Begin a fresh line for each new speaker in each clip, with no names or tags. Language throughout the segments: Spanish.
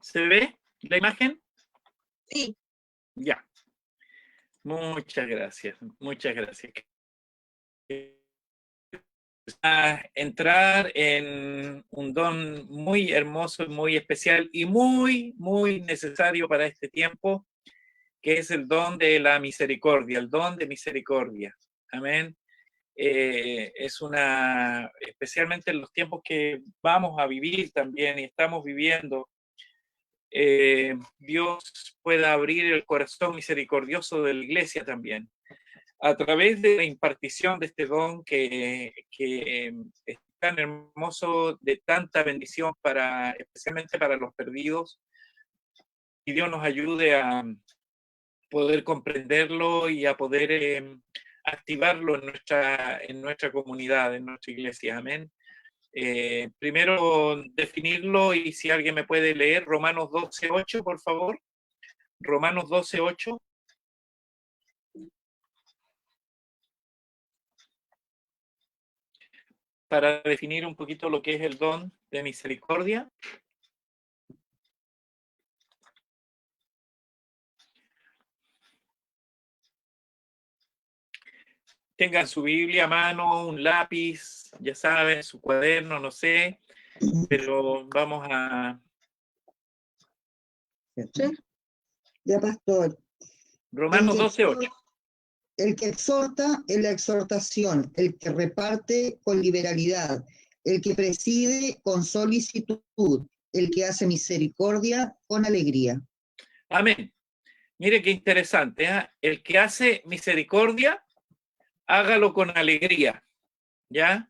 ¿Se ve la imagen?
Sí.
Ya. Muchas gracias, muchas gracias. A entrar en un don muy hermoso, muy especial y muy, muy necesario para este tiempo, que es el don de la misericordia, el don de misericordia. Amén. Es una, especialmente en los tiempos que vamos a vivir también y estamos viviendo, Dios pueda abrir el corazón misericordioso de la iglesia también, a través de la impartición de este don que es tan hermoso, de tanta bendición, para, especialmente para los perdidos, y Dios nos ayude a poder comprenderlo y a poder activarlo en nuestra comunidad, en nuestra iglesia. Amén. Primero definirlo, y si alguien me puede leer Romanos 12:8, por favor. Romanos 12:8. Para definir un poquito lo que es el don de misericordia. Tengan su Biblia a mano, un lápiz, ya saben, su cuaderno, no sé, pero vamos a...
¿Sí? Ya, pastor.
Romanos 12:8.
El que exhorta en la exhortación, el que reparte con liberalidad, el que preside con solicitud, el que hace misericordia con alegría.
Amén. Mire qué interesante, ¿eh? El que hace misericordia, hágalo con alegría, ¿ya?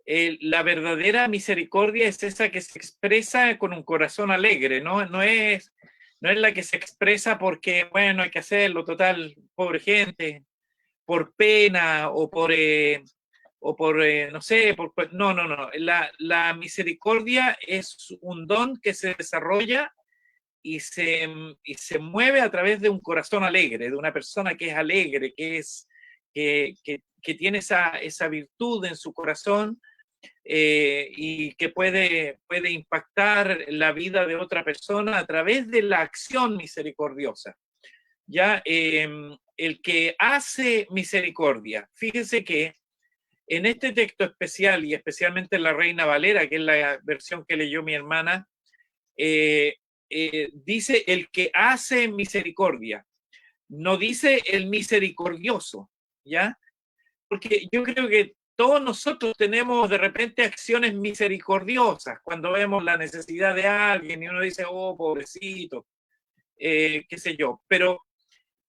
La verdadera misericordia es esa que se expresa con un corazón alegre, ¿no? No es la que se expresa porque, bueno, hay que hacerlo, total, pobre gente, por pena o por no sé, no. La misericordia es un don que se desarrolla y se mueve a través de un corazón alegre, de una persona que es alegre, que tiene esa virtud en su corazón, y que puede impactar la vida de otra persona a través de la acción misericordiosa. Ya, el que hace misericordia, fíjense que en este texto especial, y especialmente en la Reina Valera, que es la versión que leyó mi hermana, dice el que hace misericordia, no dice el misericordioso, ¿ya? Porque yo creo que todos nosotros tenemos de repente acciones misericordiosas cuando vemos la necesidad de alguien y uno dice, oh, pobrecito, qué sé yo, pero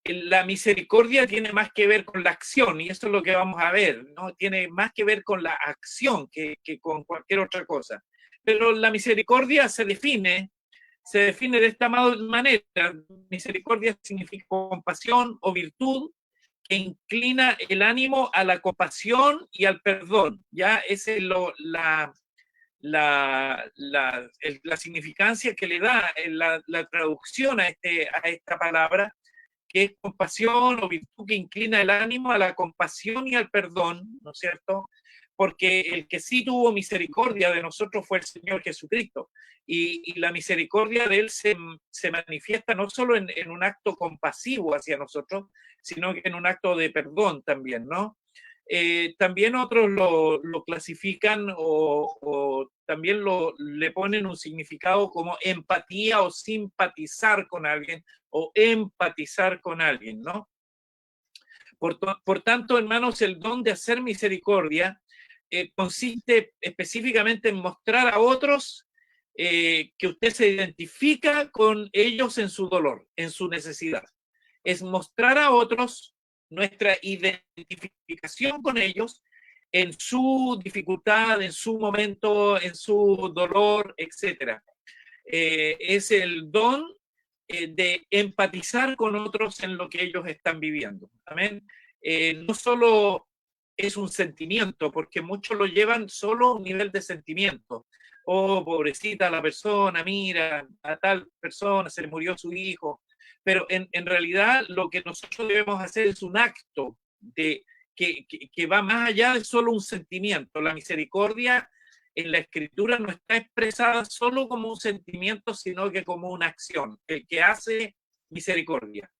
la misericordia tiene más que ver con la acción, y eso es lo que vamos a ver, ¿no? Tiene más que ver con la acción que con cualquier otra cosa. Pero la misericordia se define de esta manera. Misericordia significa compasión o virtud que inclina el ánimo a la compasión y al perdón. Ya esa es la significancia que le da la traducción a esta palabra, que es compasión o virtud que inclina el ánimo a la compasión y al perdón, ¿no es cierto? Porque el que sí tuvo misericordia de nosotros fue el Señor Jesucristo, y la misericordia de Él se manifiesta no solo en un acto compasivo hacia nosotros, sino que en un acto de perdón también, ¿no? También otros lo clasifican o también le ponen un significado como empatía o simpatizar con alguien o empatizar con alguien, ¿no? Por tanto, hermanos, el don de hacer misericordia consiste específicamente en mostrar a otros que usted se identifica con ellos en su dolor, en su necesidad. Es mostrar a otros nuestra identificación con ellos en su dificultad, en su momento, en su dolor, etc. Es el don de empatizar con otros en lo que ellos están viviendo. Amén. No solo es un sentimiento, porque muchos lo llevan solo a un nivel de sentimiento. Oh, pobrecita la persona, mira, a tal persona se le murió su hijo. Pero en realidad lo que nosotros debemos hacer es un acto que va más allá de solo un sentimiento. La misericordia en la Escritura no está expresada solo como un sentimiento, sino que como una acción. El que hace misericordia.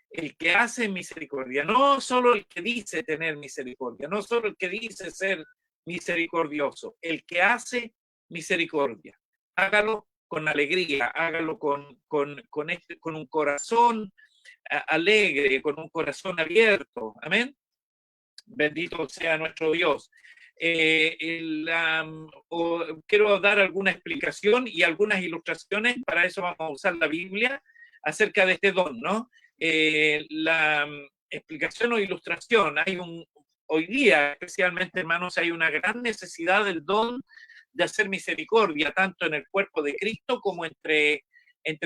El que hace misericordia. No solo el que dice tener misericordia, no solo el que dice ser misericordioso. El que hace misericordia. Hágalo con alegría, hágalo con un corazón alegre, con un corazón abierto. Amén. Bendito sea nuestro Dios. Quiero dar alguna explicación y algunas ilustraciones, para eso vamos a usar la Biblia, acerca de este don, ¿no? La explicación o ilustración, hoy día especialmente, hermanos, hay una gran necesidad del don de hacer misericordia, tanto en el cuerpo de Cristo como entre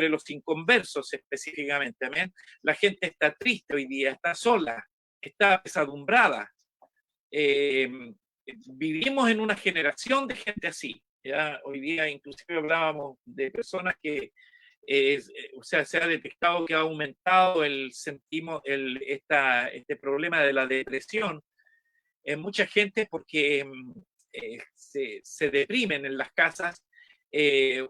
los inconversos específicamente. ¿Amén? La gente está triste hoy día, está sola, está apesadumbrada. Vivimos en una generación de gente así. ¿Ya? Hoy día inclusive hablábamos de personas que, o sea, se ha detectado que ha aumentado este problema de la depresión en mucha gente porque se deprimen en las casas.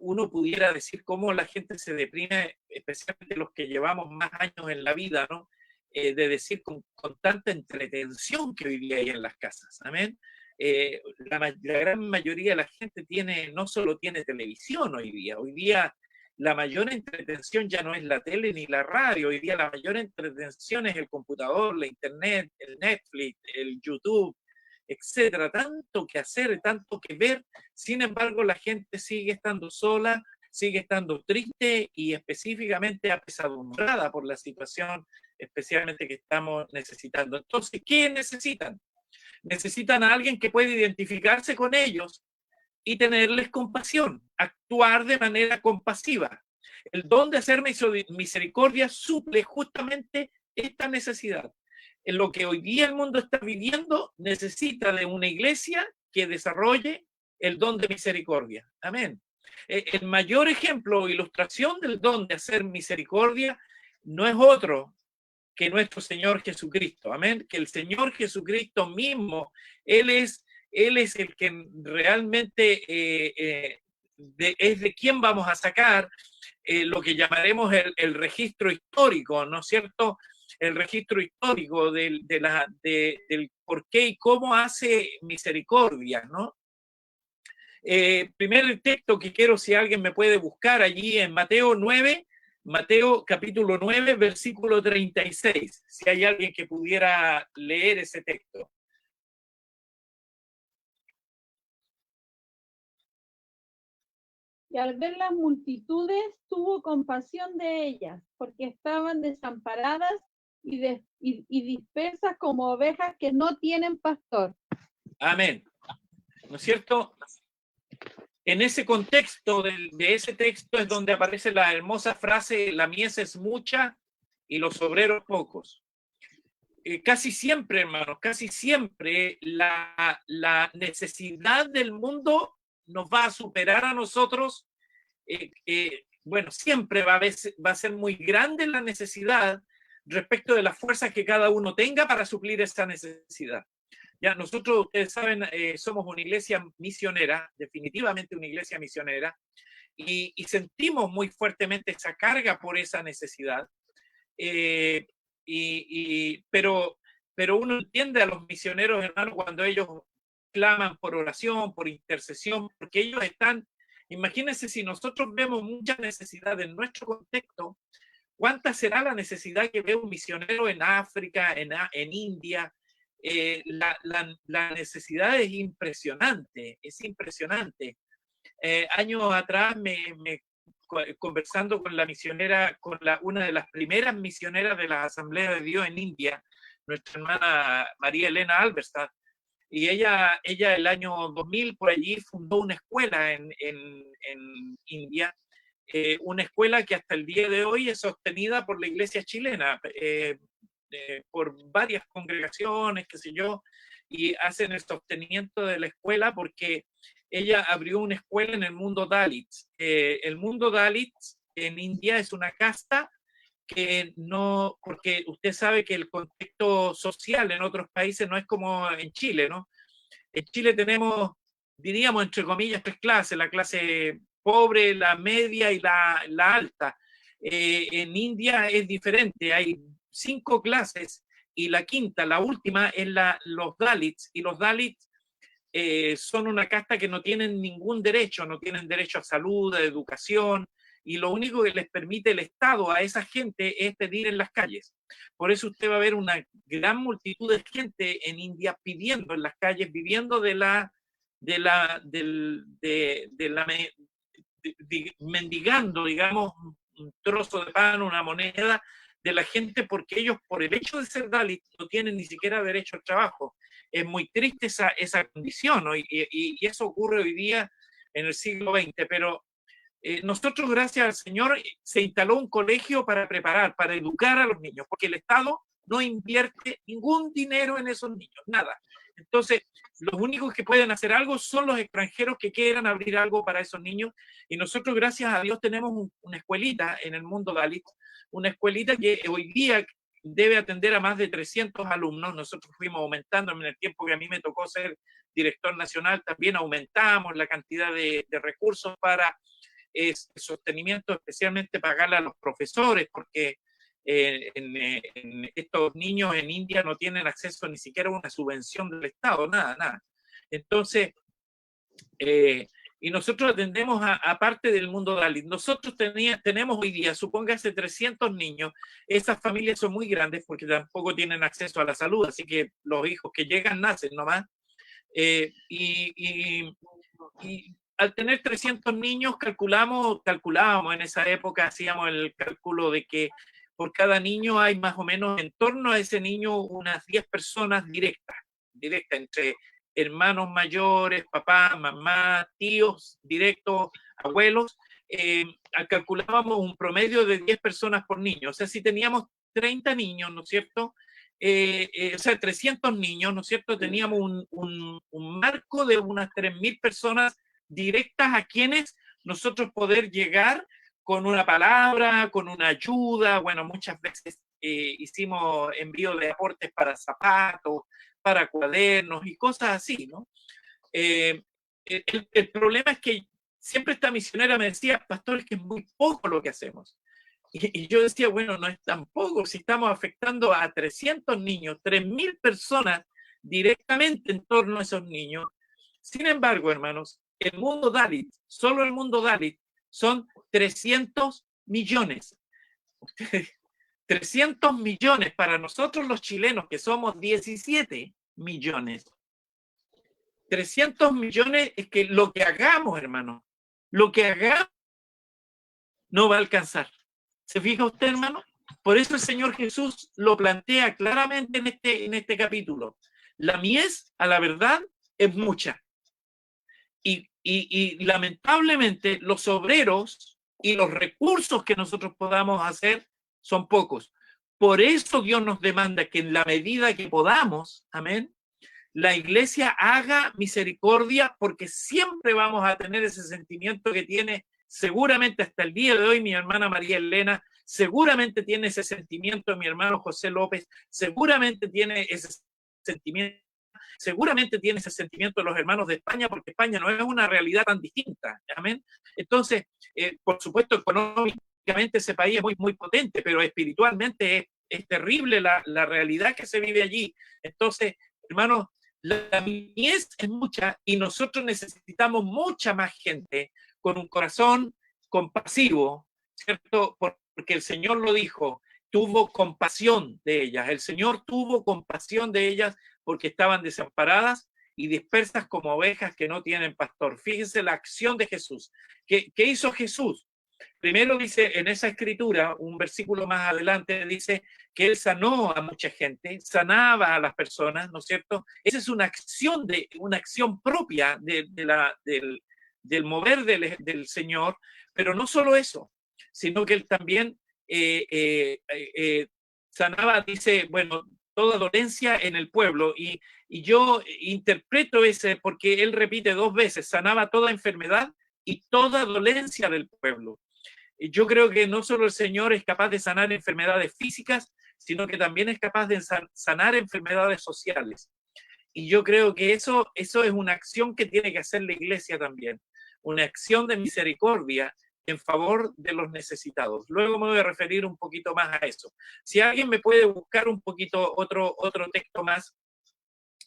Uno pudiera decir cómo la gente se deprime, especialmente los que llevamos más años en la vida, ¿no? De decir con tanta entretención que hoy día hay en las casas. Amén. La gran mayoría de la gente no solo tiene televisión hoy día la mayor entretención ya no es la tele ni la radio, hoy día la mayor entretención es el computador, la internet, el Netflix, el YouTube, etcétera. Tanto que hacer, tanto que ver, sin embargo la gente sigue estando sola, sigue estando triste y específicamente apesadumbrada por la situación especialmente que estamos necesitando. Entonces, ¿qué necesitan? Necesitan a alguien que pueda identificarse con ellos y tenerles compasión, actuar de manera compasiva. El don de hacer misericordia suple justamente esta necesidad. En lo que hoy día el mundo está viviendo, necesita de una iglesia que desarrolle el don de misericordia. Amén. El mayor ejemplo o ilustración del don de hacer misericordia no es otro que nuestro Señor Jesucristo. Amén. Que el Señor Jesucristo mismo, Él es el que realmente es de quien vamos a sacar lo que llamaremos el registro histórico, ¿no es cierto? El registro histórico del por qué y cómo hace misericordia, ¿no? Primer texto que quiero, si alguien me puede buscar allí en Mateo 9, Mateo capítulo 9, versículo 36, si hay alguien que pudiera leer ese texto.
Y al ver las multitudes, tuvo compasión de ellas, porque estaban desamparadas y dispersas como ovejas que no tienen pastor.
Amén. ¿No es cierto? En ese contexto de ese texto es donde aparece la hermosa frase: la mies es mucha y los obreros pocos. Casi siempre, hermanos, casi siempre la necesidad del mundo nos va a superar a nosotros. Bueno, siempre va a ser muy grande la necesidad respecto de las fuerzas que cada uno tenga para suplir esa necesidad. Ya, nosotros, ustedes saben, somos una iglesia misionera, definitivamente una iglesia misionera, y sentimos muy fuertemente esa carga por esa necesidad. Pero uno entiende a los misioneros, hermanos, cuando ellos claman por oración, por intercesión, porque ellos están, imagínense, si nosotros vemos mucha necesidad en nuestro contexto, ¿cuánta será la necesidad que ve un misionero en África, en India? La necesidad es impresionante, es impresionante. Años atrás, conversando con la misionera, una de las primeras misioneras de la Asamblea de Dios en India, nuestra hermana María Elena Alberstadt, y ella el año 2000 por allí fundó una escuela en India, una escuela que hasta el día de hoy es sostenida por la iglesia chilena, por varias congregaciones, qué sé yo, y hacen el sostenimiento de la escuela porque ella abrió una escuela en el mundo Dalit. El mundo Dalit en India es una casta que no, porque usted sabe que el contexto social en otros países no es como en Chile, ¿no? En Chile tenemos diríamos entre comillas, tres clases: la clase pobre, la media y la alta. En India es diferente, hay 5 clases y la quinta, la última, es los Dalits, y los Dalits son una casta que no tienen ningún derecho, no tienen derecho a salud, a educación, y lo único que les permite el Estado a esa gente es pedir en las calles. Por eso usted va a ver una gran multitud de gente en India pidiendo en las calles, viviendo mendigando, digamos, un trozo de pan, una moneda de la gente, porque ellos, por el hecho de ser Dalit, no tienen ni siquiera derecho al trabajo. Es muy triste esa condición, ¿no? Y eso ocurre hoy día en el siglo XX, pero nosotros, gracias al Señor, se instaló un colegio para preparar, para educar a los niños, porque el Estado no invierte ningún dinero en esos niños, nada. Entonces, los únicos que pueden hacer algo son los extranjeros que quieran abrir algo para esos niños, y nosotros, gracias a Dios, tenemos una escuelita en el mundo Dalit, una escuelita que hoy día debe atender a más de 300 alumnos. Nosotros fuimos aumentando en el tiempo que a mí me tocó ser director nacional, también aumentamos la cantidad de recursos para sostenimiento, especialmente pagarle a los profesores, porque estos niños en India no tienen acceso ni siquiera a una subvención del Estado, nada. Entonces, y nosotros atendemos a parte del mundo Dalit. Nosotros tenemos hoy día, supóngase, 300 niños. Esas familias son muy grandes porque tampoco tienen acceso a la salud, así que los hijos que llegan nacen nomás. Y al tener 300 niños, calculábamos en esa época, hacíamos el cálculo de que por cada niño hay más o menos en torno a ese niño unas 10 personas directas, entre hermanos mayores, papá, mamá, tíos directos, abuelos. Calculábamos un promedio de 10 personas por niño. O sea, si teníamos 30 niños, ¿no es cierto? O sea, 300 niños, ¿no es cierto? Teníamos un marco de unas 3.000 personas directas a quienes nosotros poder llegar con una palabra, con una ayuda. Bueno, muchas veces hicimos envío de aportes para zapatos, para cuadernos y cosas así, ¿no? El problema es que siempre esta misionera me decía: pastor, es que es muy poco lo que hacemos. Y yo decía, bueno, no es tan poco si estamos afectando a 300 niños, 3.000 personas directamente en torno a esos niños. Sin embargo, hermanos, el mundo Dalit, solo el mundo Dalit, son 300 millones. 300 millones para nosotros los chilenos, que somos 17 millones. 300 millones es que lo que hagamos, hermano, lo que hagamos no va a alcanzar. ¿Se fija usted, hermano? Por eso el Señor Jesús lo plantea claramente en este capítulo. La mies, a la verdad, es mucha. Y lamentablemente los obreros y los recursos que nosotros podamos hacer son pocos. Por eso Dios nos demanda que en la medida que podamos, amén, la iglesia haga misericordia, porque siempre vamos a tener ese sentimiento que tiene seguramente hasta el día de hoy mi hermana María Elena, seguramente tiene ese sentimiento mi hermano José López, seguramente tiene ese sentimiento. Seguramente tiene ese sentimiento los hermanos de España, porque España no es una realidad tan distinta. ¿Amén? Entonces, por supuesto, económicamente ese país es muy, muy potente, pero espiritualmente es terrible la realidad que se vive allí. Entonces, hermanos, la mies es mucha y nosotros necesitamos mucha más gente con un corazón compasivo, ¿cierto? Porque el Señor lo dijo, tuvo compasión de ellas. El Señor tuvo compasión de ellas porque estaban desamparadas y dispersas como ovejas que no tienen pastor. Fíjense la acción de Jesús. ¿Qué hizo Jesús? Primero dice en esa escritura, un versículo más adelante, dice que él sanó a mucha gente, sanaba a las personas, ¿no es cierto? Esa es una acción propia del mover del Señor, pero no solo eso, sino que él también sanaba, dice, bueno, toda dolencia en el pueblo, y yo interpreto ese porque él repite 2 veces, sanaba toda enfermedad y toda dolencia del pueblo. Yo creo que no solo el Señor es capaz de sanar enfermedades físicas, sino que también es capaz de sanar enfermedades sociales. Y yo creo que eso es una acción que tiene que hacer la iglesia también, una acción de misericordia en favor de los necesitados. Luego me voy a referir un poquito más a eso. Si alguien me puede buscar un poquito otro texto más,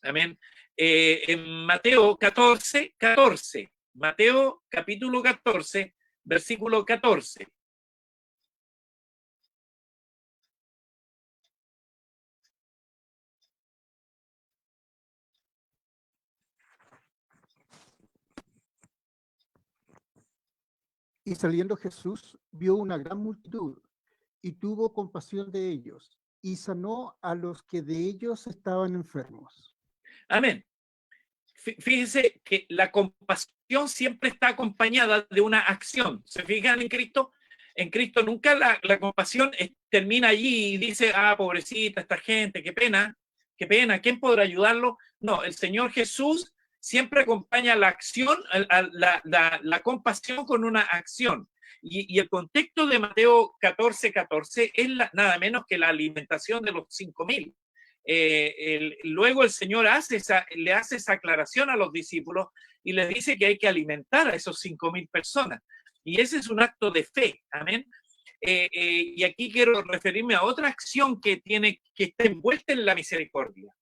amén. En Mateo 14, 14, Mateo capítulo 14, versículo 14.
Y saliendo Jesús vio una gran multitud y tuvo compasión de ellos y sanó a los que de ellos estaban enfermos.
Amén. Fíjense que la compasión siempre está acompañada de una acción. ¿Se fijan en Cristo? En Cristo nunca la compasión termina allí y dice, ah, pobrecita esta gente, qué pena, ¿quién podrá ayudarlo? No, el Señor Jesús siempre acompaña la acción, la compasión con una acción. Y el contexto de Mateo 14, 14 es nada menos que la alimentación de los 5.000. Luego el Señor le hace esa aclaración a los discípulos y les dice que hay que alimentar a esos 5.000 personas. Y ese es un acto de fe, amén. Y aquí quiero referirme a otra acción que está envuelta en la misericordia,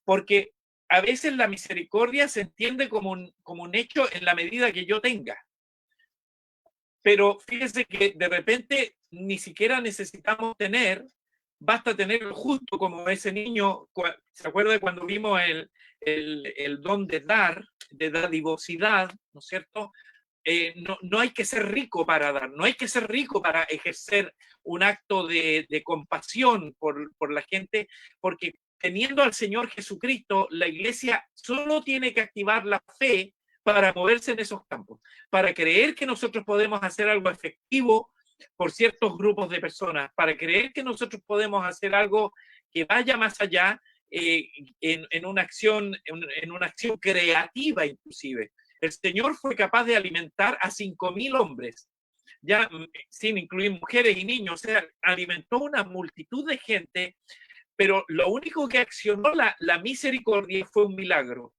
porque a veces la misericordia se entiende como un hecho en la medida que yo tenga. Pero fíjense que de repente ni siquiera necesitamos basta tener justo como ese niño. ¿Se acuerda de cuando vimos el don de dar, de dadivosidad, ¿no es cierto? No hay que ser rico para dar, no hay que ser rico para ejercer un acto de compasión por la gente, porque teniendo al Señor Jesucristo, la iglesia solo tiene que activar la fe para moverse en esos campos, para creer que nosotros podemos hacer algo efectivo por ciertos grupos de personas, para creer que nosotros podemos hacer algo que vaya más allá en una acción creativa inclusive. El Señor fue capaz de alimentar a 5.000 hombres, ya sin incluir mujeres y niños, o sea, alimentó una multitud de gente, pero lo único que accionó la misericordia fue un milagro.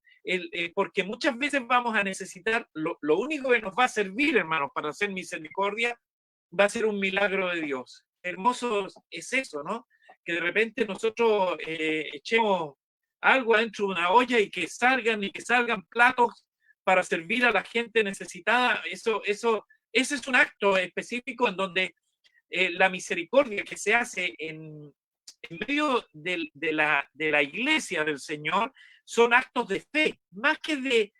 Porque muchas veces vamos a necesitar, lo único que nos va a servir, hermanos, para hacer misericordia, va a ser un milagro de Dios. Hermoso es eso, ¿no? Que de repente nosotros echemos algo dentro de una olla y que salgan platos para servir a la gente necesitada. Ese es un acto específico en donde la misericordia que se hace en medio de la iglesia del Señor son actos de fe, más que de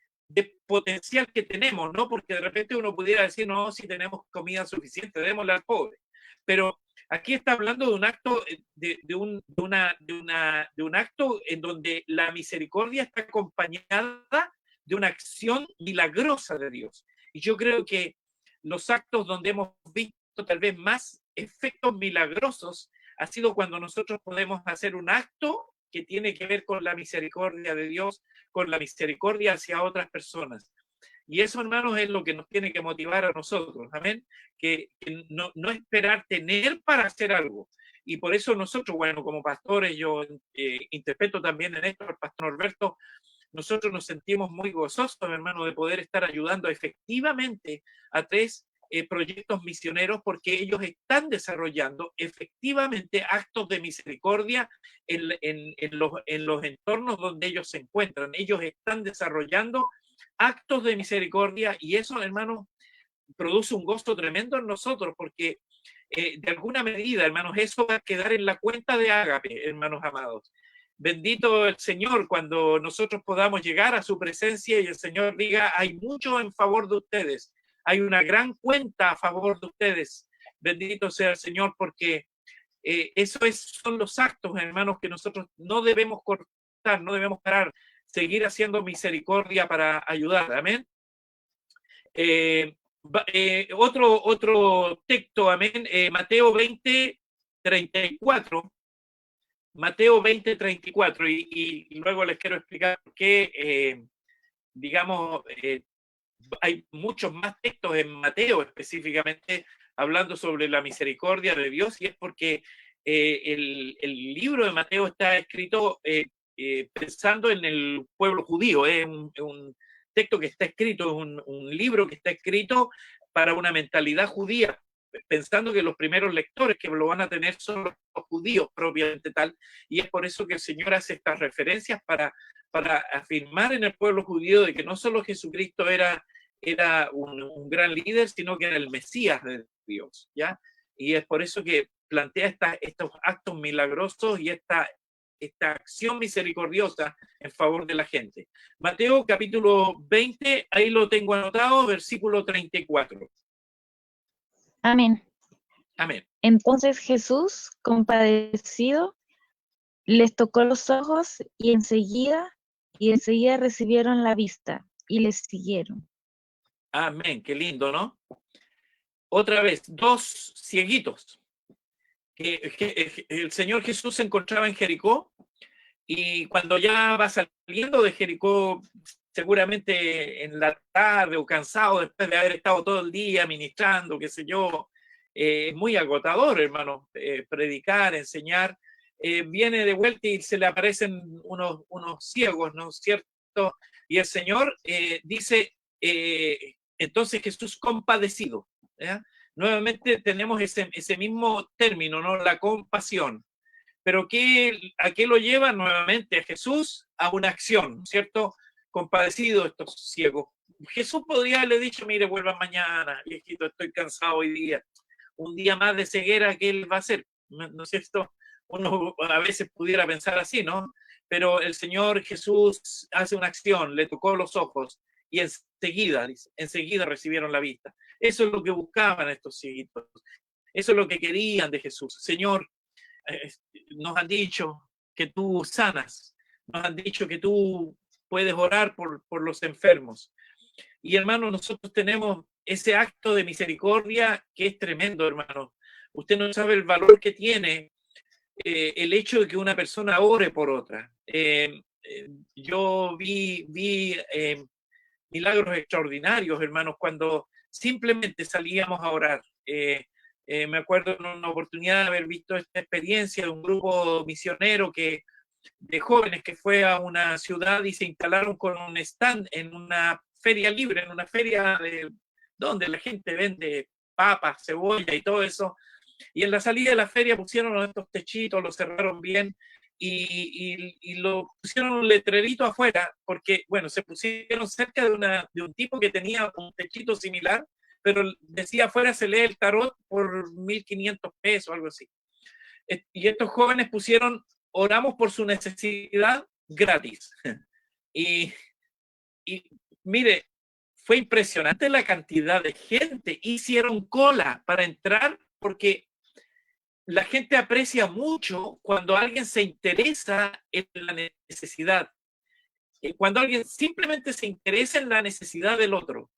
potencial que tenemos, ¿no? Porque de repente uno pudiera decir, no, si tenemos comida suficiente, démosle al pobre. Pero aquí está hablando de un acto, de un acto en donde la misericordia está acompañada de una acción milagrosa de Dios. Y yo creo que los actos donde hemos visto tal vez más efectos milagrosos ha sido cuando nosotros podemos hacer un acto que tiene que ver con la misericordia de Dios, con la misericordia hacia otras personas. Y eso, hermanos, es lo que nos tiene que motivar a nosotros, amén, que no esperar tener para hacer algo. Y por eso nosotros, bueno, como pastores, yo interpreto también en esto al pastor Norberto, nosotros nos sentimos muy gozosos, hermano, de poder estar ayudando efectivamente a 3 proyectos misioneros, porque ellos están desarrollando efectivamente actos de misericordia en los entornos donde ellos se encuentran. Ellos están desarrollando actos de misericordia y eso, hermanos, produce un gozo tremendo en nosotros, porque de alguna medida, hermanos, eso va a quedar en la cuenta de Ágape, hermanos amados. Bendito el Señor cuando nosotros podamos llegar a su presencia y el Señor diga, hay mucho en favor de ustedes, hay una gran cuenta a favor de ustedes. Bendito sea el Señor, porque son los actos, hermanos, que nosotros no debemos cortar, no debemos parar, seguir haciendo misericordia para ayudar. Amén. Otro texto, amén, Mateo 20, 34. Mateo 20, 34, y luego les quiero explicar por qué, digamos, hay muchos más textos en Mateo específicamente hablando sobre la misericordia de Dios, y es porque el libro de Mateo está escrito pensando en el pueblo judío. Es un texto que está escrito, es un libro que está escrito para una mentalidad judía, pensando que los primeros lectores que lo van a tener son los judíos propiamente tal, y es por eso que el Señor hace estas referencias para afirmar en el pueblo judío de que no solo Jesucristo era un gran líder, sino que era el Mesías de Dios, ¿ya? Y es por eso que plantea estos actos milagrosos y esta acción misericordiosa en favor de la gente. Mateo capítulo 20, ahí lo tengo anotado, versículo 34.
Amén.
Amén.
Entonces Jesús, compadecido, les tocó los ojos y enseguida recibieron la vista y les siguieron.
Amén, qué lindo, ¿no? Otra vez, dos cieguitos. Que el Señor Jesús se encontraba en Jericó, y cuando ya va saliendo de Jericó, seguramente en la tarde o cansado después de haber estado todo el día ministrando, qué sé yo, es muy agotador, hermano, predicar, enseñar. Viene de vuelta y se le aparecen unos ciegos, ¿no es cierto? Y el Señor dice, entonces Jesús compadecido, ¿ya? Nuevamente tenemos ese mismo término, ¿no? La compasión. Pero ¿a qué lo lleva nuevamente a Jesús? A una acción, ¿cierto? Compadecido estos ciegos. Jesús podría haberle dicho, mire, vuelvan mañana, viejito, estoy cansado hoy día. Un día más de ceguera que él va a hacer, ¿no es cierto? Uno a veces pudiera pensar así, ¿no? Pero el Señor Jesús hace una acción, le tocó los ojos y enseguida recibieron la vista. Eso es lo que buscaban estos cieguitos. Eso es lo que querían de Jesús. Señor, nos han dicho que tú sanas, nos han dicho que tú puedes orar por los enfermos. Y hermano, nosotros tenemos ese acto de misericordia que es tremendo, hermano. Usted no sabe el valor que tiene el hecho de que una persona ore por otra. Yo vi milagros extraordinarios, hermanos, cuando simplemente salíamos a orar. Me acuerdo en una oportunidad de haber visto esta experiencia de un grupo misionero de jóvenes que fue a una ciudad y se instalaron con un stand en una feria libre, en una feria donde la gente vende papas, cebolla y todo eso. Y en la salida de la feria pusieron estos techitos, los cerraron bien y lo pusieron un letrerito afuera, porque, bueno, se pusieron cerca de un tipo que tenía un techito similar, pero decía afuera se lee el tarot por 1.500 pesos, algo así. Y estos jóvenes pusieron, oramos por su necesidad gratis. Y mire, fue impresionante la cantidad de gente. Hicieron cola para entrar porque la gente aprecia mucho cuando alguien se interesa en la necesidad. Cuando alguien simplemente se interesa en la necesidad del otro.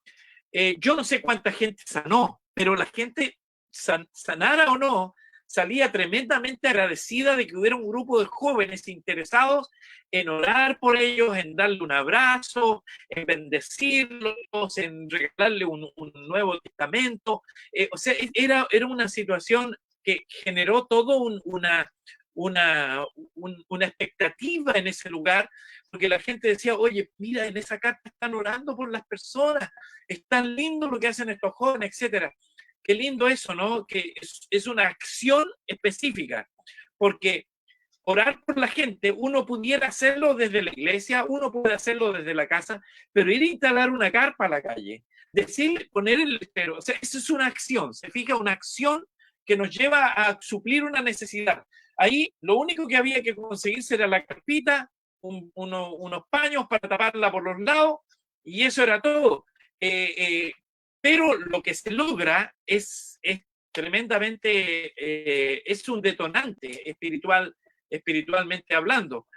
Yo no sé cuánta gente sanó, pero la gente, sanara o no, salía tremendamente agradecida de que hubiera un grupo de jóvenes interesados en orar por ellos, en darle un abrazo, en bendecirlos, en regalarle un Nuevo Testamento. O sea, era una situación que generó todo una expectativa en ese lugar, porque la gente decía, oye, mira, en esa carta están orando por las personas, es tan lindo lo que hacen estos jóvenes, etcétera. Qué lindo eso, ¿no? Que es una acción específica, porque orar por la gente, uno pudiera hacerlo desde la iglesia, uno puede hacerlo desde la casa, pero ir a instalar una carpa a la calle, decirle, poner el letrero, o sea, eso es una acción, se fija, una acción que nos lleva a suplir una necesidad. Ahí lo único que había que conseguirse era la carpita, unos paños para taparla por los lados, y eso era todo. Pero lo que se logra es tremendamente, es un detonante espiritualmente hablando.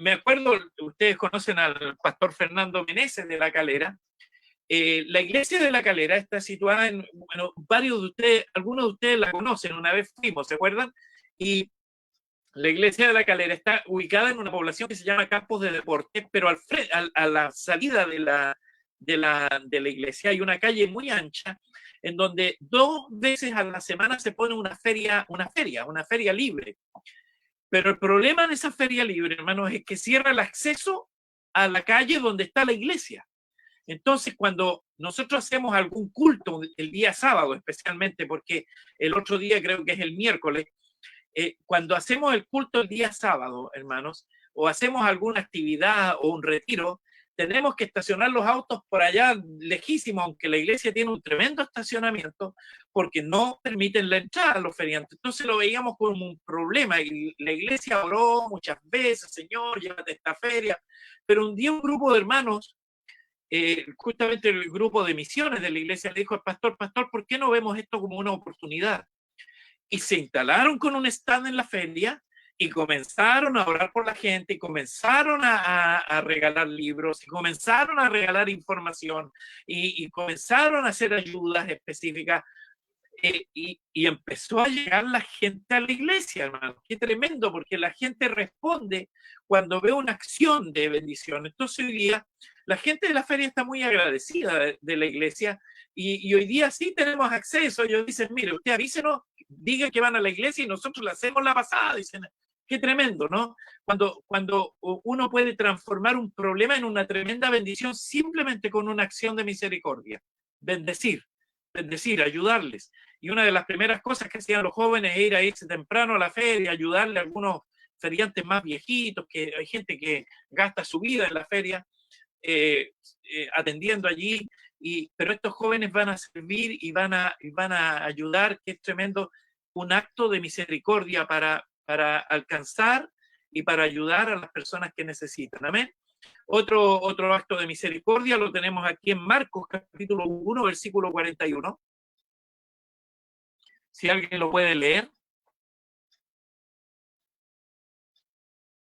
Me acuerdo, ustedes conocen al pastor Fernando Meneses de La Calera. La iglesia de La Calera está situada en, bueno, algunos de ustedes la conocen, una vez fuimos, ¿se acuerdan? Y la iglesia de La Calera está ubicada en una población que se llama Campos de Deportes, pero a la salida de la iglesia hay una calle muy ancha en donde 2 veces a la semana se pone una feria libre. Pero el problema en esa feria libre, hermanos, es que cierra el acceso a la calle donde está la iglesia. Entonces, cuando nosotros hacemos algún culto el día sábado, especialmente porque el otro día creo que es el miércoles, cuando hacemos el culto el día sábado, hermanos, o hacemos alguna actividad o un retiro, tenemos que estacionar los autos por allá lejísimos, aunque la iglesia tiene un tremendo estacionamiento, porque no permiten la entrada a los feriantes. Entonces lo veíamos como un problema y la iglesia oró muchas veces, Señor, llévate esta feria. Pero un día un grupo de hermanos, justamente el grupo de misiones de la iglesia, le dijo al pastor, ¿por qué no vemos esto como una oportunidad? Y se instalaron con un stand en la feria y comenzaron a orar por la gente y comenzaron a regalar libros y comenzaron a regalar información y comenzaron a hacer ayudas específicas y empezó a llegar la gente a la iglesia, hermano. Qué tremendo, porque la gente responde cuando ve una acción de bendición. Entonces hoy día la gente de la feria está muy agradecida de la iglesia y hoy día sí tenemos acceso. Ellos dicen, mire, usted avísenos, diga que van a la iglesia y nosotros la hacemos la pasada. Dicen, qué tremendo, ¿no? Cuando uno puede transformar un problema en una tremenda bendición simplemente con una acción de misericordia. Bendecir, ayudarles. Y una de las primeras cosas que hacían los jóvenes era irse temprano a la feria, ayudarle a algunos feriantes más viejitos, que hay gente que gasta su vida en la feria atendiendo allí, pero estos jóvenes van a servir y van a ayudar, que es tremendo, un acto de misericordia para alcanzar y para ayudar a las personas que necesitan. Amén. Otro acto de misericordia lo tenemos aquí en Marcos, capítulo 1, versículo 41. Si alguien lo puede leer.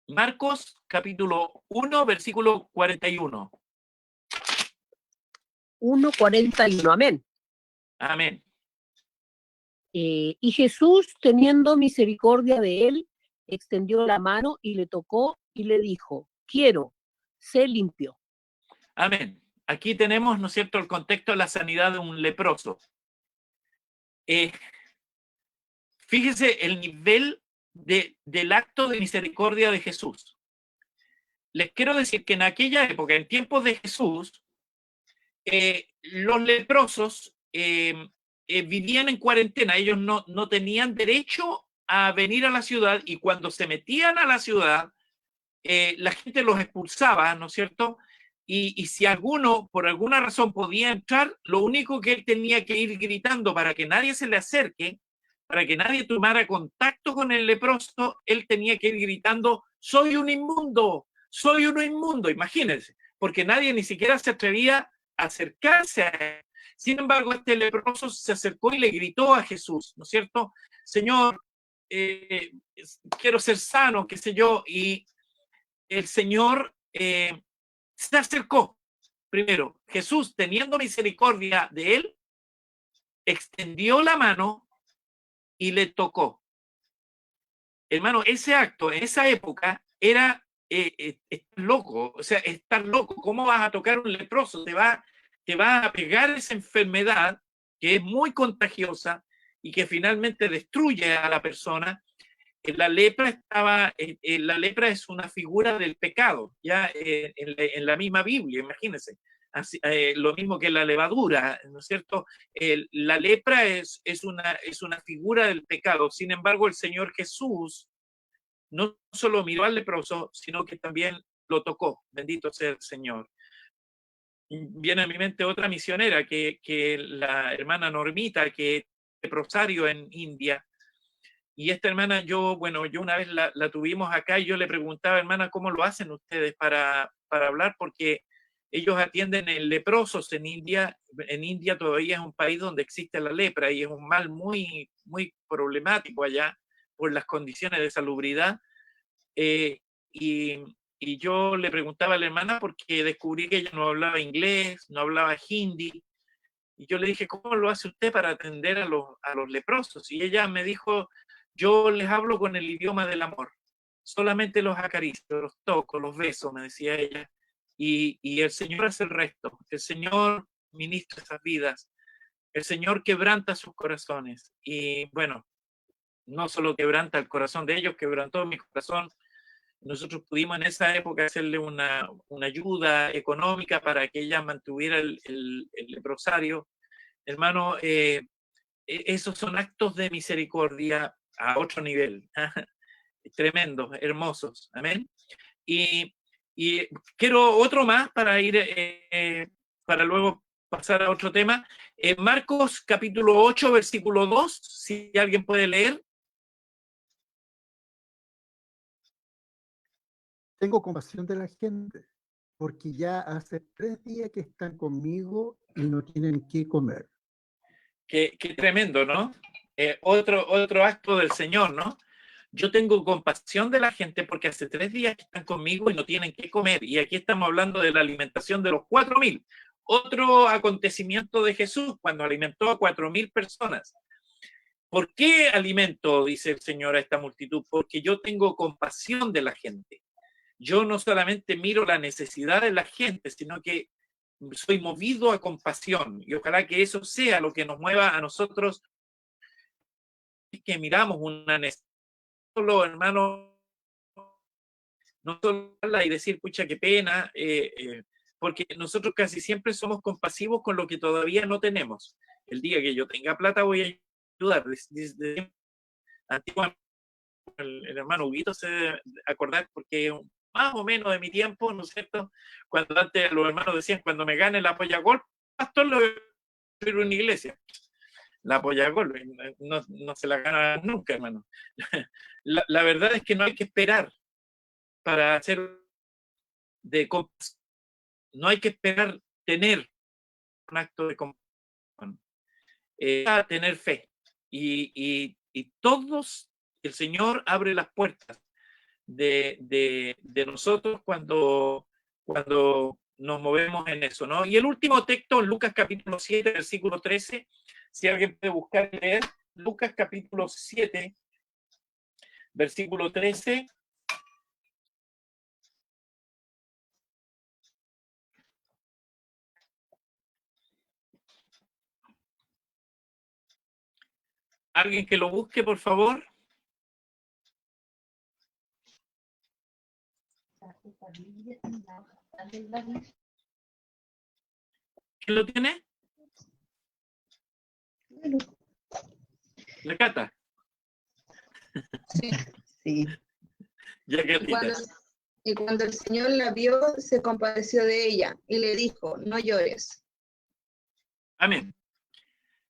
Marcos, capítulo 1, versículo 41.
1:41, amén.
Amén.
Y Jesús, teniendo misericordia de él, extendió la mano y le tocó y le dijo, quiero, sé limpio.
Amén. Aquí tenemos, ¿no es cierto?, el contexto de la sanidad de un leproso. Fíjese el nivel del acto de misericordia de Jesús. Les quiero decir que en aquella época, en tiempos de Jesús, los leprosos vivían en cuarentena. Ellos no tenían derecho a venir a la ciudad y cuando se metían a la ciudad, la gente los expulsaba, ¿no es cierto? Y si alguno, por alguna razón, podía entrar, lo único que él tenía que ir gritando para que nadie se le acerque, para que nadie tomara contacto con el leproso, él tenía que ir gritando, soy un inmundo, imagínense, porque nadie ni siquiera se atrevía a acercarse a él. Sin embargo, este leproso se acercó y le gritó a Jesús, ¿no es cierto? Señor, quiero ser sano, qué sé yo, y el Señor se acercó. Primero, Jesús, teniendo misericordia de él, extendió la mano y le tocó. Hermano, ese acto en esa época era loco, o sea, estar loco. ¿Cómo vas a tocar un leproso? Te va a pegar esa enfermedad que es muy contagiosa y que finalmente destruye a la persona. La lepra la lepra es una figura del pecado, ya en la misma Biblia, imagínense. Así, lo mismo que la levadura, ¿no es cierto? La lepra es una figura del pecado. Sin embargo, el Señor Jesús no solo miró al leproso, sino que también lo tocó. Bendito sea el Señor. Viene a mi mente otra misionera, que la hermana Normita, que es leprosario en India. Y esta hermana, yo una vez la tuvimos acá y yo le preguntaba, hermana, ¿cómo lo hacen ustedes para hablar? Porque ellos atienden en leprosos en India. En India todavía es un país donde existe la lepra y es un mal muy, muy problemático allá por las condiciones de salubridad. Y yo le preguntaba a la hermana porque descubrí que ella no hablaba inglés, no hablaba hindi. Y yo le dije, ¿cómo lo hace usted para atender a los leprosos? Y ella me dijo, yo les hablo con el idioma del amor. Solamente los acaricio, los toco, los beso, me decía ella. Y el Señor hace el resto. El Señor ministra esas vidas. El Señor quebranta sus corazones. Y bueno, no solo quebranta el corazón de ellos, quebrantó mi corazón. Nosotros pudimos en esa época hacerle una ayuda económica para que ella mantuviera el leprosario. Hermano, esos son actos de misericordia a otro nivel, tremendos, hermosos, amén. Y quiero otro más para ir, para luego pasar a otro tema. Marcos capítulo 8, versículo 2, si alguien puede leer.
Tengo compasión de la gente, porque ya hace 3 días que están conmigo y no tienen qué comer.
Qué tremendo, ¿no? Otro acto del Señor, ¿no? Yo tengo compasión de la gente porque hace 3 días que están conmigo y no tienen qué comer. Y aquí estamos hablando de la alimentación de los 4.000. Otro acontecimiento de Jesús cuando alimentó a 4.000 personas. ¿Por qué alimento, dice el Señor, a esta multitud? Porque yo tengo compasión de la gente. Yo no solamente miro la necesidad de la gente, sino que soy movido a compasión. Y ojalá que eso sea lo que nos mueva a nosotros, que miramos una necesidad, solo, hermano, no solo hablar y decir, pucha, qué pena, porque nosotros casi siempre somos compasivos con lo que todavía no tenemos. El día que yo tenga plata voy a ayudar. Antiguamente, el hermano Huguito se debe acordar, porque más o menos de mi tiempo, ¿no es cierto? Cuando antes los hermanos decían, cuando me gane la apoyagol, pastor, lo voy a ir a una iglesia. La apoyagol, no se la gana nunca, hermano. La verdad es que no hay que esperar para hacer de compasión. No hay que esperar tener un acto de compasión. Tener fe. Y todos, el Señor abre las puertas de nosotros cuando nos movemos en eso, ¿no? Y el último texto, en Lucas capítulo 7, versículo 13, si alguien puede buscar y leer, Lucas capítulo 7, versículo 13. Alguien que lo busque, por favor. ¿Quién lo tiene? La Cata.
Sí.
Ya que
Y cuando el Señor la vio, se compadeció de ella y le dijo, no llores.
Amén.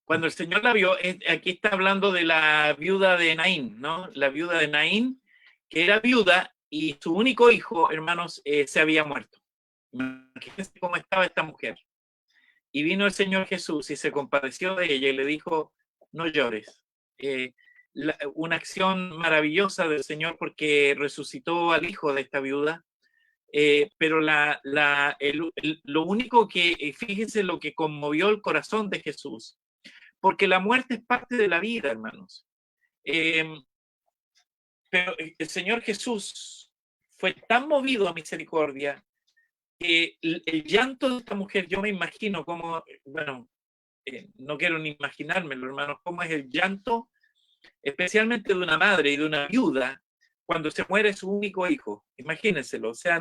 Cuando el Señor la vio, aquí está hablando de la viuda de Naín, ¿no? La viuda de Naín, que era viuda y su único hijo, hermanos, se había muerto. Imagínense cómo estaba esta mujer. Y vino el Señor Jesús y se compadeció de ella y le dijo, no llores. Una acción maravillosa del Señor porque resucitó al hijo de esta viuda. Pero lo único que, fíjense lo que conmovió el corazón de Jesús, porque la muerte es parte de la vida, hermanos. Pero el Señor Jesús fue tan movido a misericordia que el llanto de esta mujer, yo me imagino cómo, bueno, no quiero ni imaginármelo, hermanos, cómo es el llanto, especialmente de una madre y de una viuda, cuando se muere su único hijo. Imagínenselo, o sea,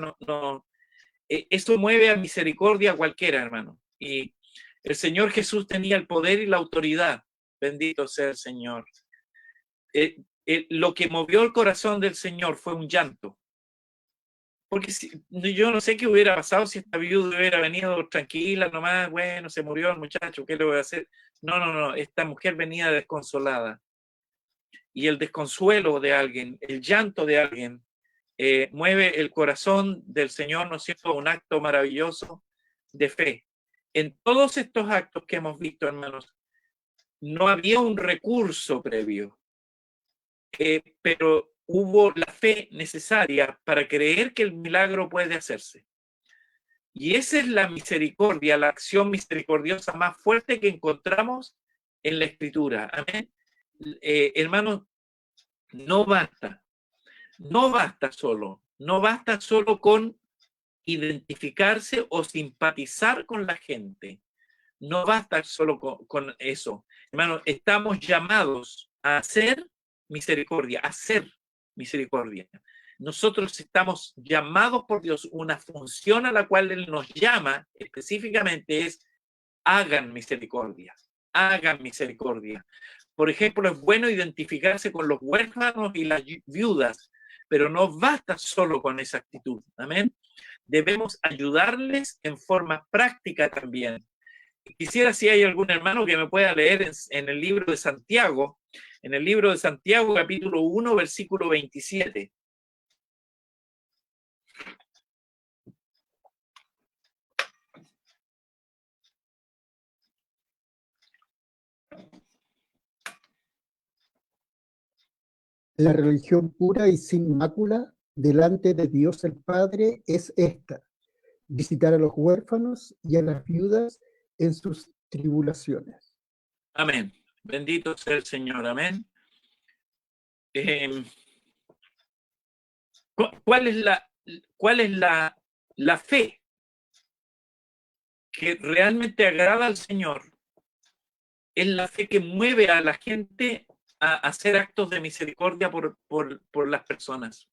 eso mueve a misericordia a cualquiera, hermano. Y el Señor Jesús tenía el poder y la autoridad. Bendito sea el Señor. Lo que movió el corazón del Señor fue un llanto. Porque yo no sé qué hubiera pasado si esta viuda hubiera venido tranquila nomás, bueno, se murió el muchacho, ¿qué le voy a hacer? No, esta mujer venía desconsolada. Y el desconsuelo de alguien, el llanto de alguien, mueve el corazón del Señor, ¿no es cierto?, un acto maravilloso de fe. En todos estos actos que hemos visto, hermanos, no había un recurso previo, pero hubo la fe necesaria para creer que el milagro puede hacerse. Y esa es la misericordia, la acción misericordiosa más fuerte que encontramos en la Escritura. Amén. Hermanos, no basta solo con identificarse o simpatizar con la gente. No basta solo con eso. Hermanos, estamos llamados a hacer misericordia, hacer misericordia. Nosotros estamos llamados por Dios, una función a la cual Él nos llama específicamente es hagan misericordia, hagan misericordia. Por ejemplo, es bueno identificarse con los huérfanos y las viudas, pero no basta solo con esa actitud. Amén. Debemos ayudarles en forma práctica también. Quisiera si hay algún hermano que me pueda leer en el libro de Santiago, capítulo 1, versículo 27.
La religión pura y sin mácula delante de Dios el Padre es esta: visitar a los huérfanos y a las viudas en sus tribulaciones.
Amén. Bendito sea el Señor. Amén. ¿Cuál es la fe que realmente agrada al Señor? Es la fe que mueve a la gente a hacer actos de misericordia por las personas.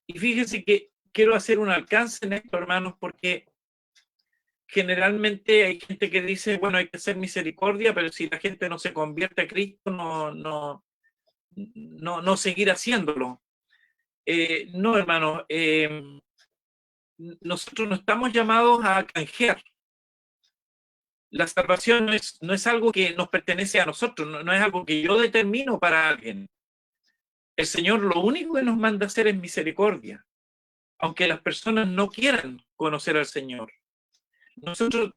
Y fíjense que quiero hacer un alcance en esto, hermanos, porque generalmente hay gente que dice, bueno, hay que hacer misericordia, pero si la gente no se convierte a Cristo, no seguir haciéndolo. No, hermano, nosotros no estamos llamados a canjear. La salvación no es algo que nos pertenece a nosotros, no es algo que yo determino para alguien. El Señor lo único que nos manda a hacer es misericordia, aunque las personas no quieran conocer al Señor. Nosotros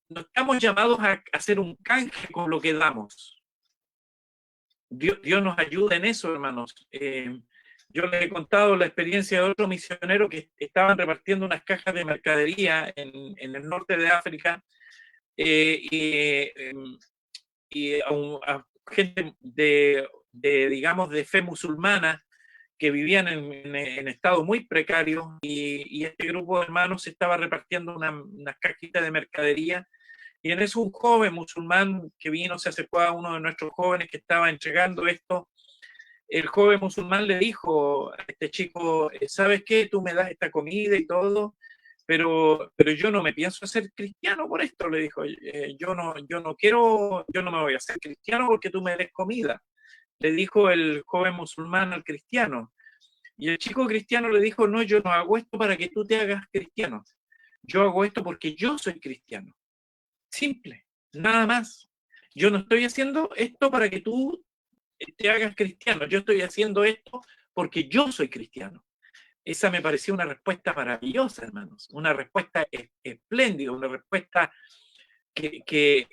no estamos llamados a hacer un canje con lo que damos. Dios nos ayuda en eso, hermanos. Yo les he contado la experiencia de otro misionero que estaban repartiendo unas cajas de mercadería en el norte de África y a gente digamos, de fe musulmana que vivían en estado muy precario y este grupo de hermanos estaba repartiendo unas cajitas de mercadería y en eso un joven musulmán que vino se acercó a uno de nuestros jóvenes que estaba entregando esto. El joven musulmán le dijo a este chico, ¿sabes qué? Tú me das esta comida y todo, pero yo no me pienso hacer cristiano por esto, le dijo. Yo no me voy a hacer cristiano porque tú me des comida, le dijo el joven musulmán al cristiano. Y el chico cristiano le dijo, no, yo no hago esto para que tú te hagas cristiano. Yo hago esto porque yo soy cristiano. Simple, nada más. Yo no estoy haciendo esto para que tú te hagas cristiano. Yo estoy haciendo esto porque yo soy cristiano. Esa me pareció una respuesta maravillosa, hermanos. Una respuesta espléndida, una respuesta que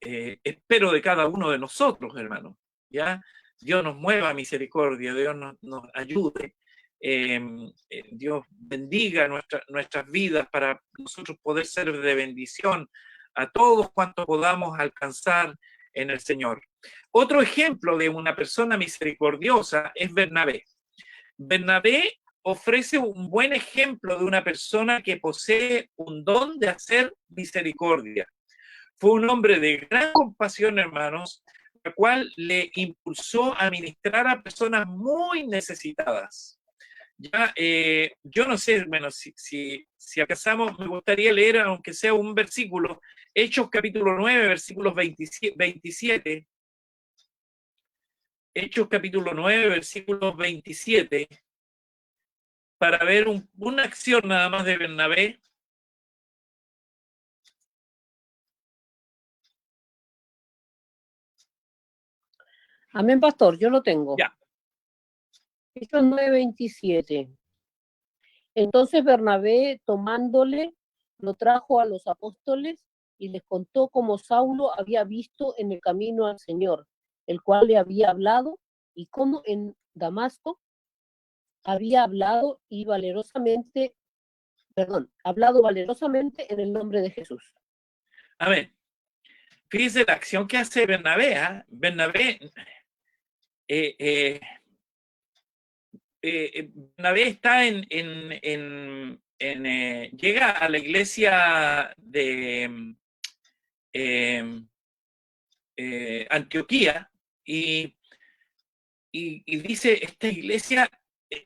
espero de cada uno de nosotros, hermanos. ¿Ya? Dios nos mueva a misericordia, Dios nos ayude, Dios bendiga nuestras vidas para nosotros poder ser de bendición a todos cuantos podamos alcanzar en el Señor. Otro ejemplo de una persona misericordiosa es Bernabé. Bernabé ofrece un buen ejemplo de una persona que posee un don de hacer misericordia. Fue un hombre de gran compasión, hermanos, la cual le impulsó a ministrar a personas muy necesitadas. Ya, yo no sé, bueno, si alcanzamos, me gustaría leer, aunque sea un versículo, Hechos capítulo 9, versículos 27. Hechos capítulo 9, versículos 27, para ver una acción nada más de Bernabé.
Amén, pastor, yo lo tengo.
Ya.
Hechos 9:27. Entonces Bernabé, tomándole, lo trajo a los apóstoles y les contó cómo Saulo había visto en el camino al Señor, el cual le había hablado, y cómo en Damasco había hablado valerosamente en el nombre de Jesús.
Amén. Fíjense la acción que hace Bernabé. Bernabé está llega a la iglesia de Antioquía y y dice, esta iglesia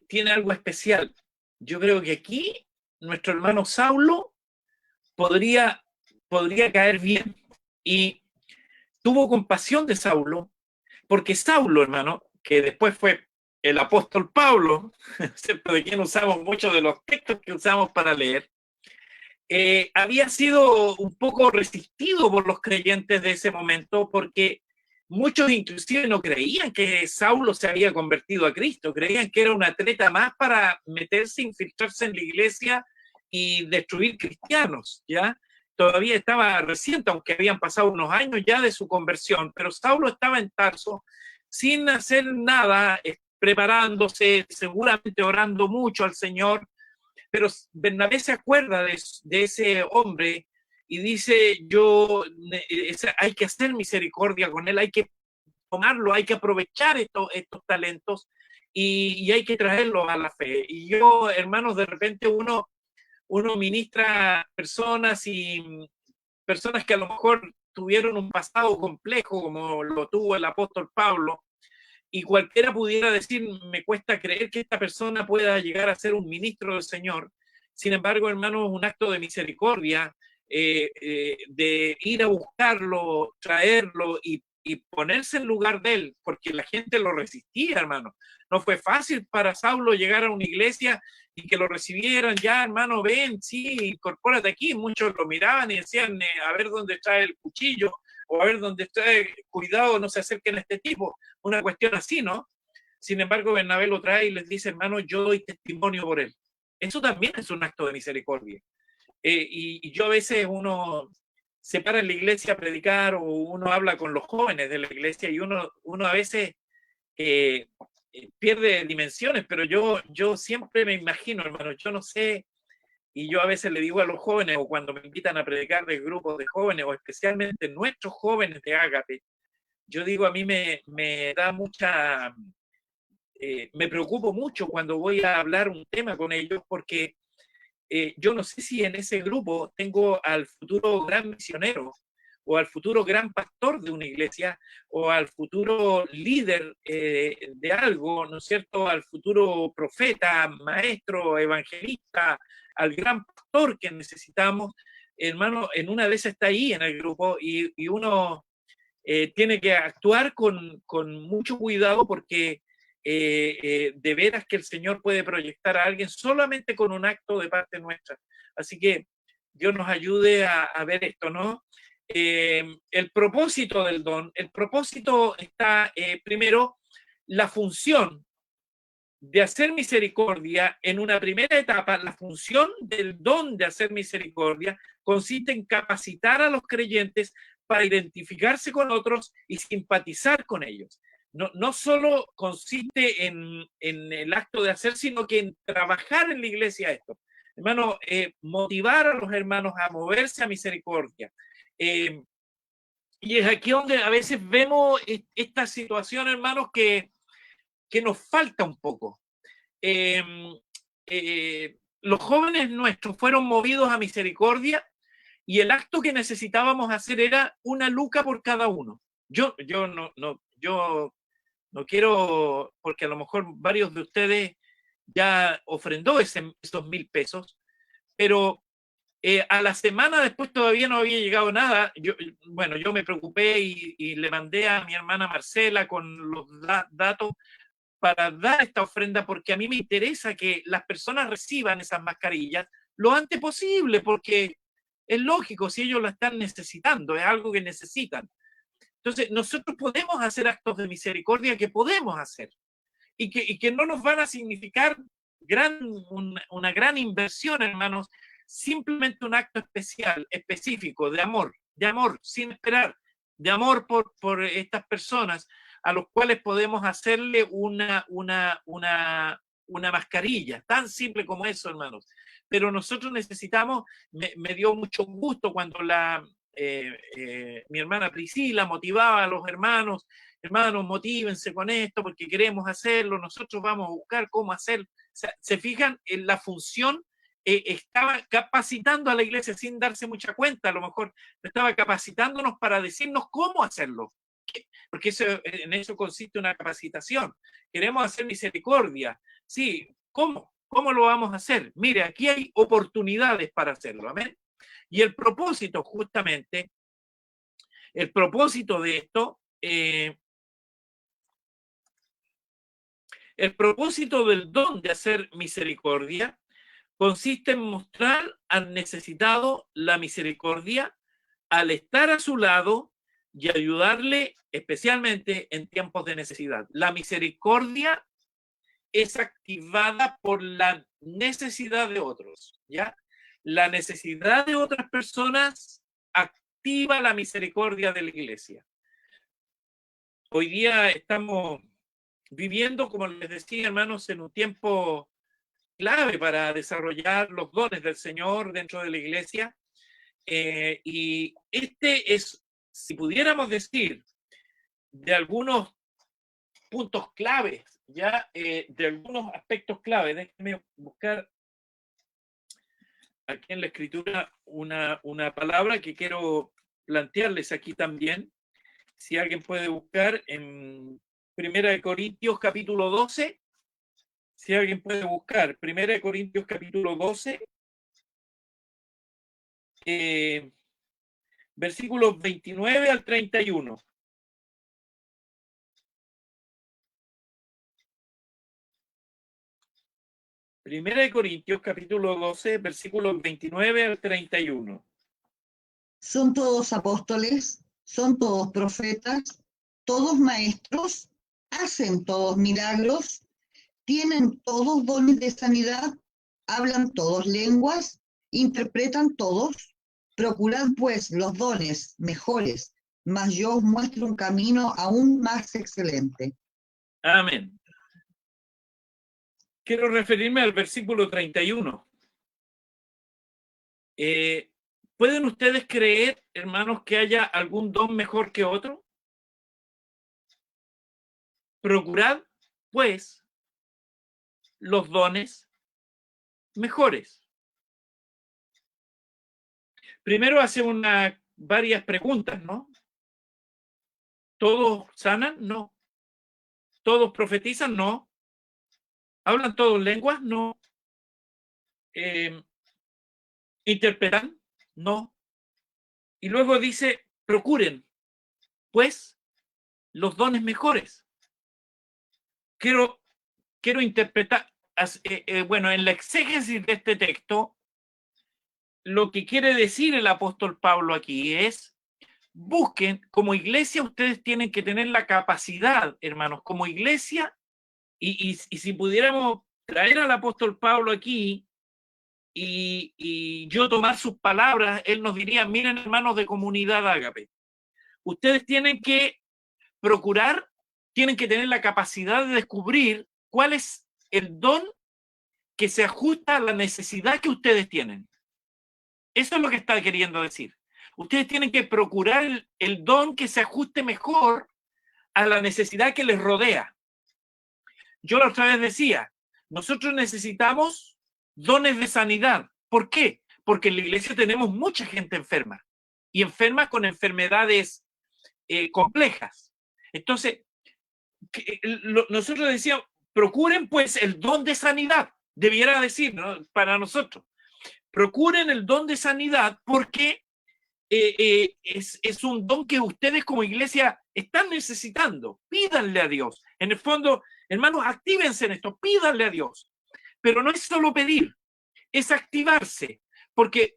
tiene algo especial. Yo creo que aquí nuestro hermano Saulo podría caer bien. Y tuvo compasión de Saulo, porque Saulo, hermano, que después fue el apóstol Pablo, ¿cierto? De quien usamos muchos de los textos que usamos para leer, había sido un poco resistido por los creyentes de ese momento, porque muchos inclusive no creían que Saulo se había convertido a Cristo, creían que era un atleta más para meterse, infiltrarse en la iglesia y destruir cristianos, ¿ya? Todavía estaba reciente, aunque habían pasado unos años ya de su conversión, pero Saulo estaba en Tarso sin hacer nada, preparándose, seguramente orando mucho al Señor, pero Bernabé se acuerda de ese hombre y dice, hay que hacer misericordia con él, hay que tomarlo, hay que aprovechar estos talentos y hay que traerlos a la fe. Y yo, hermanos, de repente uno ministra personas y personas que a lo mejor tuvieron un pasado complejo, como lo tuvo el apóstol Pablo, y cualquiera pudiera decir, me cuesta creer que esta persona pueda llegar a ser un ministro del Señor. Sin embargo, hermanos, un acto de misericordia, de ir a buscarlo, traerlo y ponerse en lugar de él, porque la gente lo resistía, hermano. No fue fácil para Saulo llegar a una iglesia y que lo recibieran, ya, hermano, ven, sí, incorpórate aquí. Muchos lo miraban y decían, a ver dónde está el cuchillo, o a ver dónde está, cuidado, no se acerquen a este tipo. Una cuestión así, ¿no? Sin embargo, Bernabé lo trae y les dice, hermano, yo doy testimonio por él. Eso también es un acto de misericordia. Y yo a veces uno se para en la iglesia a predicar o uno habla con los jóvenes de la iglesia y uno a veces pierde dimensiones, pero yo siempre me imagino, hermano, yo no sé, y yo a veces le digo a los jóvenes o cuando me invitan a predicar de grupos de jóvenes o especialmente nuestros jóvenes de Ágape, yo digo, a mí me da mucha, me preocupo mucho cuando voy a hablar un tema con ellos porque yo no sé si en ese grupo tengo al futuro gran misionero o al futuro gran pastor de una iglesia o al futuro líder de algo, ¿no es cierto? Al futuro profeta, maestro, evangelista, al gran pastor que necesitamos. Hermano, en una vez está ahí en el grupo y uno tiene que actuar con mucho cuidado porque de veras que el Señor puede proyectar a alguien solamente con un acto de parte nuestra. Así que Dios nos ayude a ver esto, ¿no? El propósito del don, el propósito está primero, la función de hacer misericordia en una primera etapa. La función del don de hacer misericordia consiste en capacitar a los creyentes para identificarse con otros y simpatizar con ellos. No solo consiste en el acto de hacer, sino que en trabajar en la iglesia esto. Hermano, motivar a los hermanos a moverse a misericordia. Y es aquí donde a veces vemos esta situación, hermanos, que nos falta un poco. Los jóvenes nuestros fueron movidos a misericordia y el acto que necesitábamos hacer era una luca por cada uno. Yo no quiero, porque a lo mejor varios de ustedes ya ofrendó esos 1.000 pesos, pero a la semana después todavía no había llegado nada. Yo me preocupé y le mandé a mi hermana Marcela con los datos para dar esta ofrenda, porque a mí me interesa que las personas reciban esas mascarillas lo antes posible, porque es lógico, si ellos la están necesitando, es algo que necesitan. Entonces, nosotros podemos hacer actos de misericordia que podemos hacer y que no nos van a significar una gran inversión, hermanos, simplemente un acto especial, específico, de amor, sin esperar, de amor por estas personas a los cuales podemos hacerle una mascarilla, tan simple como eso, hermanos. Pero nosotros necesitamos, me dio mucho gusto cuando mi hermana Priscila motivaba a los hermanos, motívense con esto porque queremos hacerlo, nosotros vamos a buscar cómo hacerlo. O sea, se fijan en la función, estaba capacitando a la iglesia sin darse mucha cuenta, a lo mejor estaba capacitándonos para decirnos cómo hacerlo. porque en eso consiste una capacitación. Queremos hacer misericordia. Sí, ¿cómo? ¿Cómo lo vamos a hacer? Mire, aquí hay oportunidades para hacerlo. Amén. Y el propósito, justamente, el propósito de esto, el propósito del don de hacer misericordia consiste en mostrar al necesitado la misericordia al estar a su lado y ayudarle especialmente en tiempos de necesidad. La misericordia es activada por la necesidad de otros, ¿ya? La necesidad de otras personas activa la misericordia de la iglesia. Hoy día estamos viviendo, como les decía, hermanos, en un tiempo clave para desarrollar los dones del Señor dentro de la iglesia. Y este es, si pudiéramos decir, de algunos puntos claves, ya de algunos aspectos claves. Déjenme buscar aquí en la escritura una palabra que quiero plantearles aquí también. Si alguien puede buscar en 1 Corintios capítulo 12, si alguien puede buscar 1 Corintios capítulo 12, versículos 29 al 31. Primera de Corintios, capítulo 12, versículos 29 al 31.
¿Son todos apóstoles? ¿Son todos profetas? ¿Todos maestros? ¿Hacen todos milagros? ¿Tienen todos dones de sanidad? ¿Hablan todos lenguas? ¿Interpretan todos? Procurad pues los dones mejores, mas yo os muestro un camino aún más excelente.
Amén. Quiero referirme al versículo 31. ¿Pueden ustedes creer, hermanos, que haya algún don mejor que otro? Procurad, pues, los dones mejores. Primero hace varias preguntas, ¿no? ¿Todos sanan? No. ¿Todos profetizan? No. ¿Hablan todos lenguas? No. ¿Interpretan? No. Y luego dice, procuren, pues, los dones mejores. Quiero interpretar, bueno, en la exégesis de este texto, lo que quiere decir el apóstol Pablo aquí es, busquen, como iglesia, ustedes tienen que tener la capacidad, hermanos, como iglesia, y si pudiéramos traer al apóstol Pablo aquí y yo tomar sus palabras, él nos diría, miren, hermanos de Comunidad Ágape, ustedes tienen que procurar, tienen que tener la capacidad de descubrir cuál es el don que se ajusta a la necesidad que ustedes tienen. Eso es lo que está queriendo decir. Ustedes tienen que procurar el don que se ajuste mejor a la necesidad que les rodea. Yo la otra vez decía, nosotros necesitamos dones de sanidad. ¿Por qué? Porque en la iglesia tenemos mucha gente enferma y enferma con enfermedades complejas. Entonces, nosotros decíamos, procuren pues el don de sanidad, debiera decir, ¿no? Para nosotros. Procuren el don de sanidad porque es un don que ustedes como iglesia están necesitando. Pídanle a Dios. En el fondo, hermanos, actívense en esto, pídanle a Dios. Pero no es solo pedir, es activarse. Porque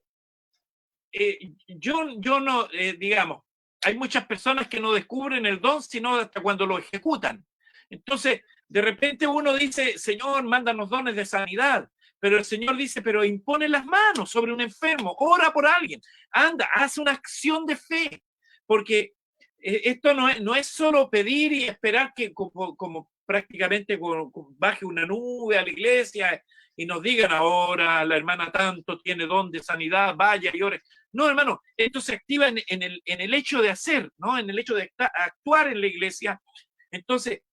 yo no, digamos, hay muchas personas que no descubren el don sino hasta cuando lo ejecutan. Entonces, de repente uno dice, Señor, mándanos dones de sanidad. Pero el Señor dice, pero impone las manos sobre un enfermo, ora por alguien, anda, haz una acción de fe, porque esto no es solo pedir y esperar que como prácticamente baje una nube a la iglesia y nos digan ahora la hermana tanto tiene don de sanidad, vaya y ore. No, hermano, esto se activa en el hecho de hacer, ¿no? En el hecho de actuar en la iglesia. Entonces,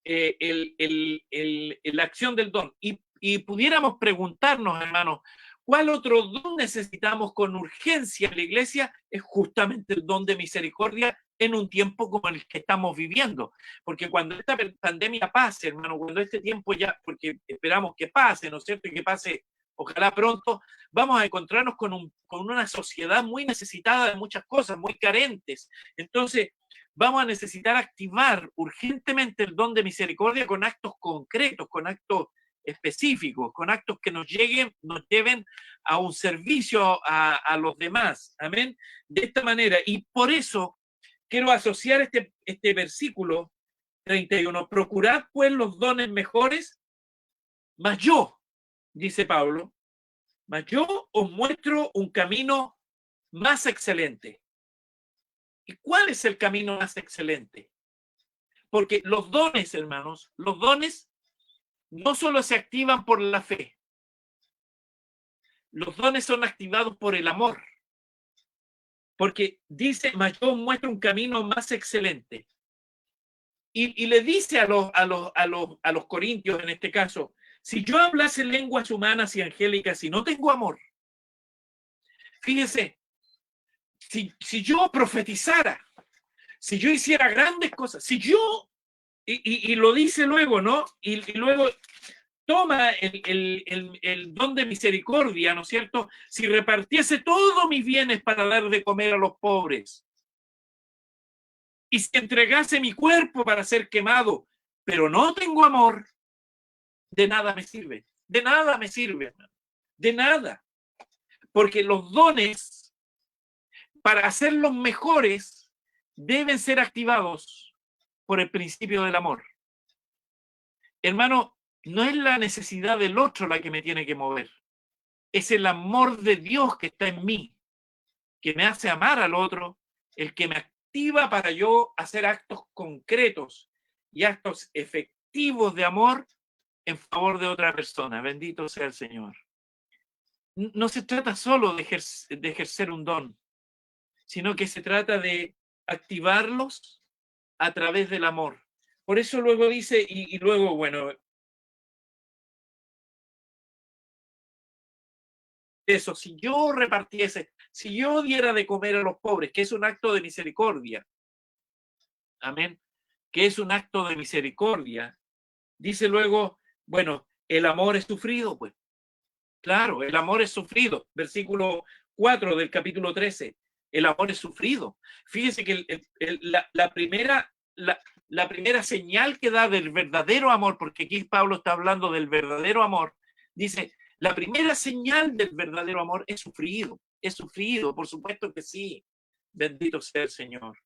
la acción del don. Y pudiéramos preguntarnos, hermanos, ¿cuál otro don necesitamos con urgencia en la iglesia? Es justamente el don de misericordia en un tiempo como el que estamos viviendo. Porque cuando esta pandemia pase, hermano, cuando este tiempo ya, porque esperamos que pase, ¿no es cierto? Y que pase, ojalá pronto, vamos a encontrarnos con una sociedad muy necesitada de muchas cosas, muy carentes. Entonces, vamos a necesitar activar urgentemente el don de misericordia con actos concretos, con actos específicos, con actos que nos lleven a un servicio a los demás. Amén. De esta manera. Y por eso quiero asociar este versículo 31. Procurad pues los dones mejores, mas yo, dice Pablo, mas yo os muestro un camino más excelente. ¿Y cuál es el camino más excelente? Porque los dones, hermanos, los dones no solo se activan por la fe. Los dones son activados por el amor. Porque dice, mas yo os muestro un camino más excelente. Y le dice a los corintios, en este caso, si yo hablase lenguas humanas y angélicas y no tengo amor, fíjese, si yo profetizara, si yo hiciera grandes cosas, si yo, y lo dice luego, ¿no? Y luego toma el don de misericordia, ¿no es cierto? Si repartiese todos mis bienes para dar de comer a los pobres, y si entregase mi cuerpo para ser quemado, pero no tengo amor, de nada me sirve. De nada me sirve, hermano. De nada. Porque los dones, para hacerlos mejores, deben ser activados por el principio del amor. Hermano, no es la necesidad del otro la que me tiene que mover. Es el amor de Dios que está en mí, que me hace amar al otro, el que me activa para yo hacer actos concretos y actos efectivos de amor en favor de otra persona. Bendito sea el Señor. No se trata solo de ejercer un don, sino que se trata de activarlos a través del amor. Por eso luego dice, y luego, bueno, eso, si yo repartiese, si yo diera de comer a los pobres, que es un acto de misericordia, amén, que es un acto de misericordia, dice luego, bueno, el amor es sufrido, pues. Claro, el amor es sufrido. Versículo 4 del capítulo 13. El amor es sufrido. Fíjese que la primera señal que da del verdadero amor, porque aquí Pablo está hablando del verdadero amor, dice, la primera señal del verdadero amor es sufrido. Es sufrido, por supuesto que sí. Bendito sea el Señor.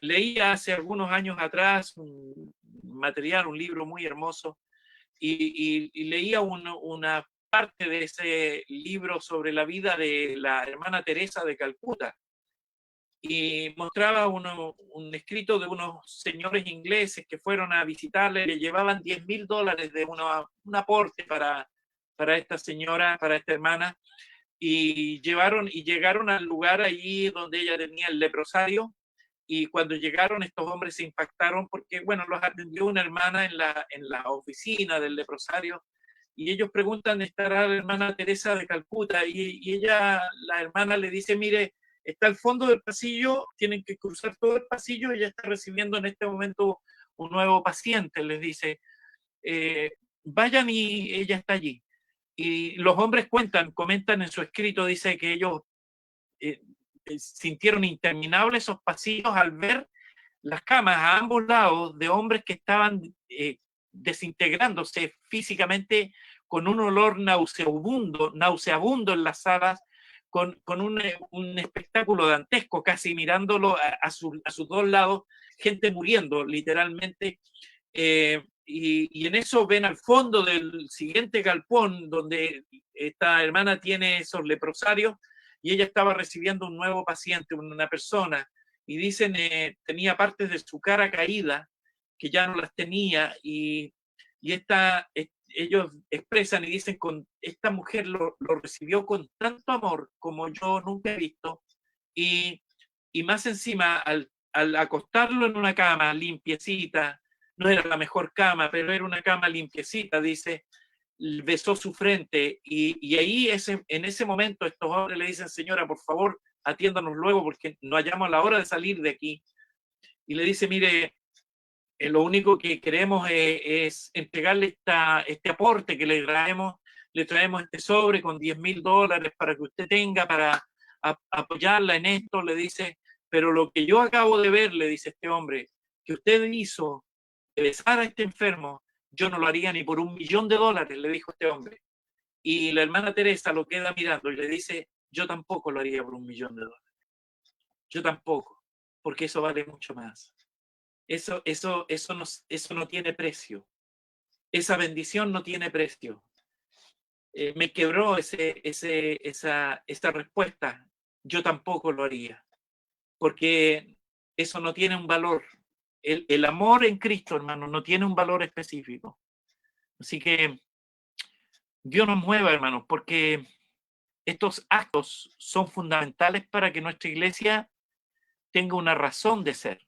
Leía hace algunos años atrás un material, un libro muy hermoso, y leía una parte de ese libro sobre la vida de la hermana Teresa de Calcuta, y mostraba un escrito de unos señores ingleses que fueron a visitarle, le llevaban $10,000 de un aporte para esta señora, para esta hermana, y llegaron al lugar allí donde ella tenía el leprosario. Y cuando llegaron, estos hombres se impactaron porque, bueno, los atendió una hermana en la oficina del leprosario, y ellos preguntan, ¿estará la hermana Teresa de Calcuta? Y ella, la hermana le dice, mire, está al fondo del pasillo, tienen que cruzar todo el pasillo, ella está recibiendo en este momento un nuevo paciente, les dice, vayan y ella está allí. Y los hombres comentan en su escrito, dice que ellos sintieron interminables esos pasillos al ver las camas a ambos lados de hombres que estaban desintegrándose físicamente, con un olor nauseabundo en las salas, con un espectáculo dantesco, casi mirándolo a sus dos lados, gente muriendo literalmente. Y en eso ven al fondo del siguiente galpón donde esta hermana tiene esos leprosarios, y ella estaba recibiendo un nuevo paciente, una persona, y dicen tenía partes de su cara caída que ya no las tenía, y ellos expresan y dicen, esta mujer lo recibió con tanto amor como yo nunca he visto, y más encima al acostarlo en una cama limpiecita, no era la mejor cama, pero era una cama limpiecita, dice, besó su frente, y ahí en ese momento estos hombres le dicen, señora, por favor, atiéndanos luego porque no hallamos a la hora de salir de aquí. Y le dice, mire, lo único que queremos es entregarle este aporte que le traemos este sobre con $10,000 para que usted tenga para apoyarla en esto. Le dice, pero lo que yo acabo de ver, le dice este hombre, que usted hizo de besar a este enfermo, yo no lo haría ni por $1,000,000, le dijo este hombre. Y la hermana Teresa lo queda mirando y le dice, yo tampoco lo haría por $1,000,000. Yo tampoco, porque eso vale mucho más. Eso no tiene precio. Esa bendición no tiene precio. Me quebró esa respuesta. Yo tampoco lo haría, porque eso no tiene un valor. El amor en Cristo, hermano, no tiene un valor específico. Así que Dios nos mueva, hermanos, porque estos actos son fundamentales para que nuestra iglesia tenga una razón de ser.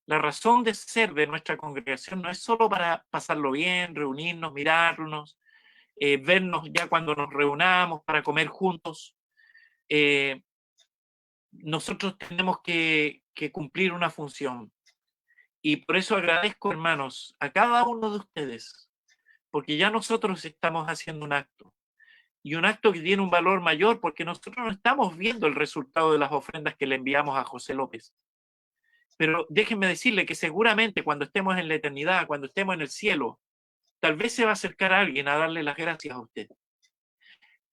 La razón de ser de nuestra congregación no es solo para pasarlo bien, reunirnos, mirarnos, vernos ya cuando nos reunamos para comer juntos. Nosotros tenemos que cumplir una función. Y por eso agradezco, hermanos, a cada uno de ustedes, porque ya nosotros estamos haciendo un acto. Y un acto que tiene un valor mayor, porque nosotros no estamos viendo el resultado de las ofrendas que le enviamos a José López. Pero déjenme decirle que seguramente cuando estemos en la eternidad, cuando estemos en el cielo, tal vez se va a acercar a alguien a darle las gracias a usted.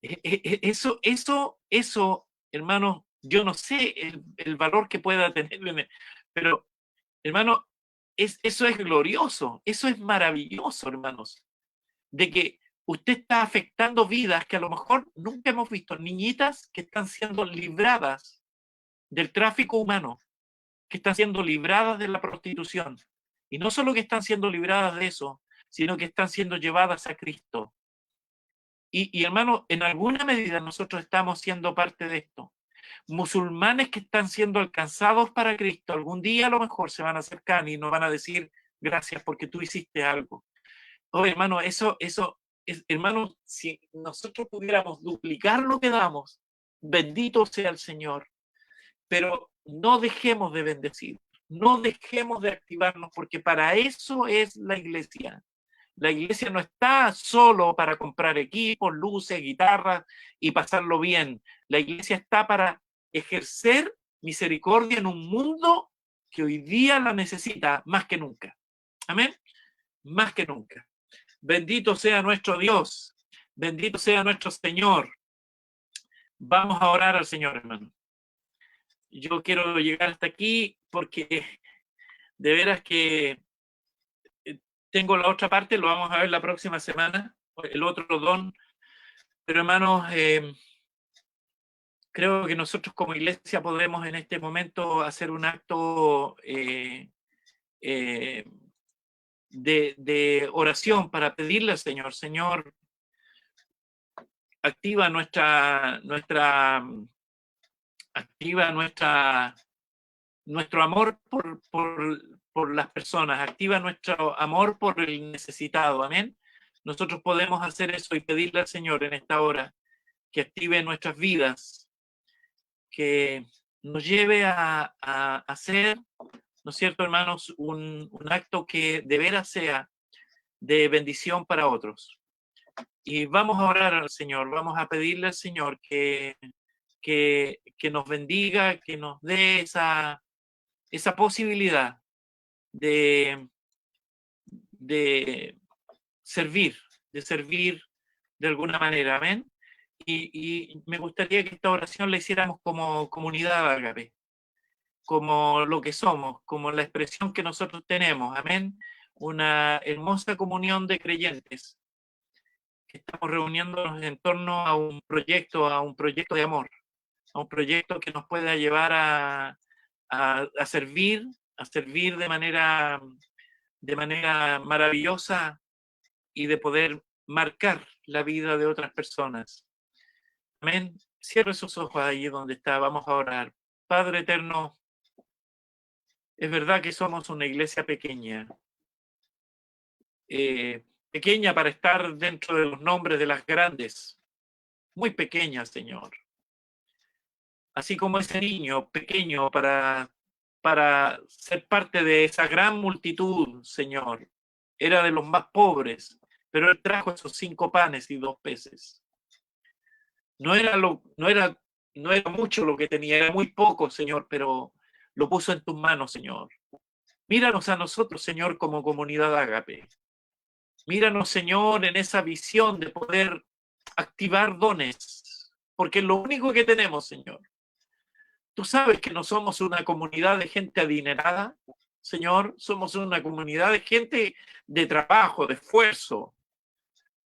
Eso, hermano, yo no sé el valor que pueda tener, pero, hermano, eso es glorioso, eso es maravilloso, hermanos, de que usted está afectando vidas que a lo mejor nunca hemos visto, niñitas que están siendo libradas del tráfico humano, que están siendo libradas de la prostitución. Y no solo que están siendo libradas de eso, sino que están siendo llevadas a Cristo. Y hermano, en alguna medida nosotros estamos siendo parte de esto. Musulmanes que están siendo alcanzados para Cristo, algún día a lo mejor se van a acercar y nos van a decir gracias porque tú hiciste algo. Oh, hermano, hermano, si nosotros pudiéramos duplicar lo que damos, bendito sea el Señor. Pero no dejemos de bendecir, no dejemos de activarnos, porque para eso es la iglesia. La iglesia no está solo para comprar equipos, luces, guitarras y pasarlo bien. La iglesia está para ejercer misericordia en un mundo que hoy día la necesita más que nunca. Amén. Más que nunca. Bendito sea nuestro Dios. Bendito sea nuestro Señor. Vamos a orar al Señor, hermano. Yo quiero llegar hasta aquí porque de veras que tengo la otra parte, lo vamos a ver la próxima semana, el otro don. Pero hermanos, creo que nosotros como iglesia podemos en este momento hacer un acto de oración para pedirle al Señor, Señor, activa nuestro amor por las personas, activa nuestro amor por el necesitado, amén. Nosotros podemos hacer eso y pedirle al Señor en esta hora que active nuestras vidas, que nos lleve a hacer, ¿no es cierto, hermanos?, un acto que de veras sea de bendición para otros. Y vamos a orar al Señor, vamos a pedirle al Señor que nos bendiga, que nos dé esa posibilidad de servir de alguna manera, amén. Y me gustaría que esta oración la hiciéramos como comunidad Ágape, como lo que somos, como la expresión que nosotros tenemos, amén. Una hermosa comunión de creyentes que estamos reuniéndonos en torno a un proyecto de amor, a un proyecto que nos pueda llevar a servir de manera maravillosa y de poder marcar la vida de otras personas. Amén. Cierre sus ojos ahí donde está. Vamos a orar. Padre eterno, es verdad que somos una iglesia pequeña. Pequeña para estar dentro de los nombres de las grandes. Muy pequeña, Señor. así como ese niño pequeño para ser parte de esa gran multitud, Señor. Era de los más pobres, pero Él trajo esos 5 panes y 2 peces. No era mucho lo que tenía, era muy poco, Señor, pero lo puso en tus manos, Señor. Míranos a nosotros, Señor, como comunidad Ágape. Míranos, Señor, en esa visión de poder activar dones, porque es lo único que tenemos, Señor. Tú sabes que no somos una comunidad de gente adinerada, Señor, somos una comunidad de gente de trabajo, de esfuerzo.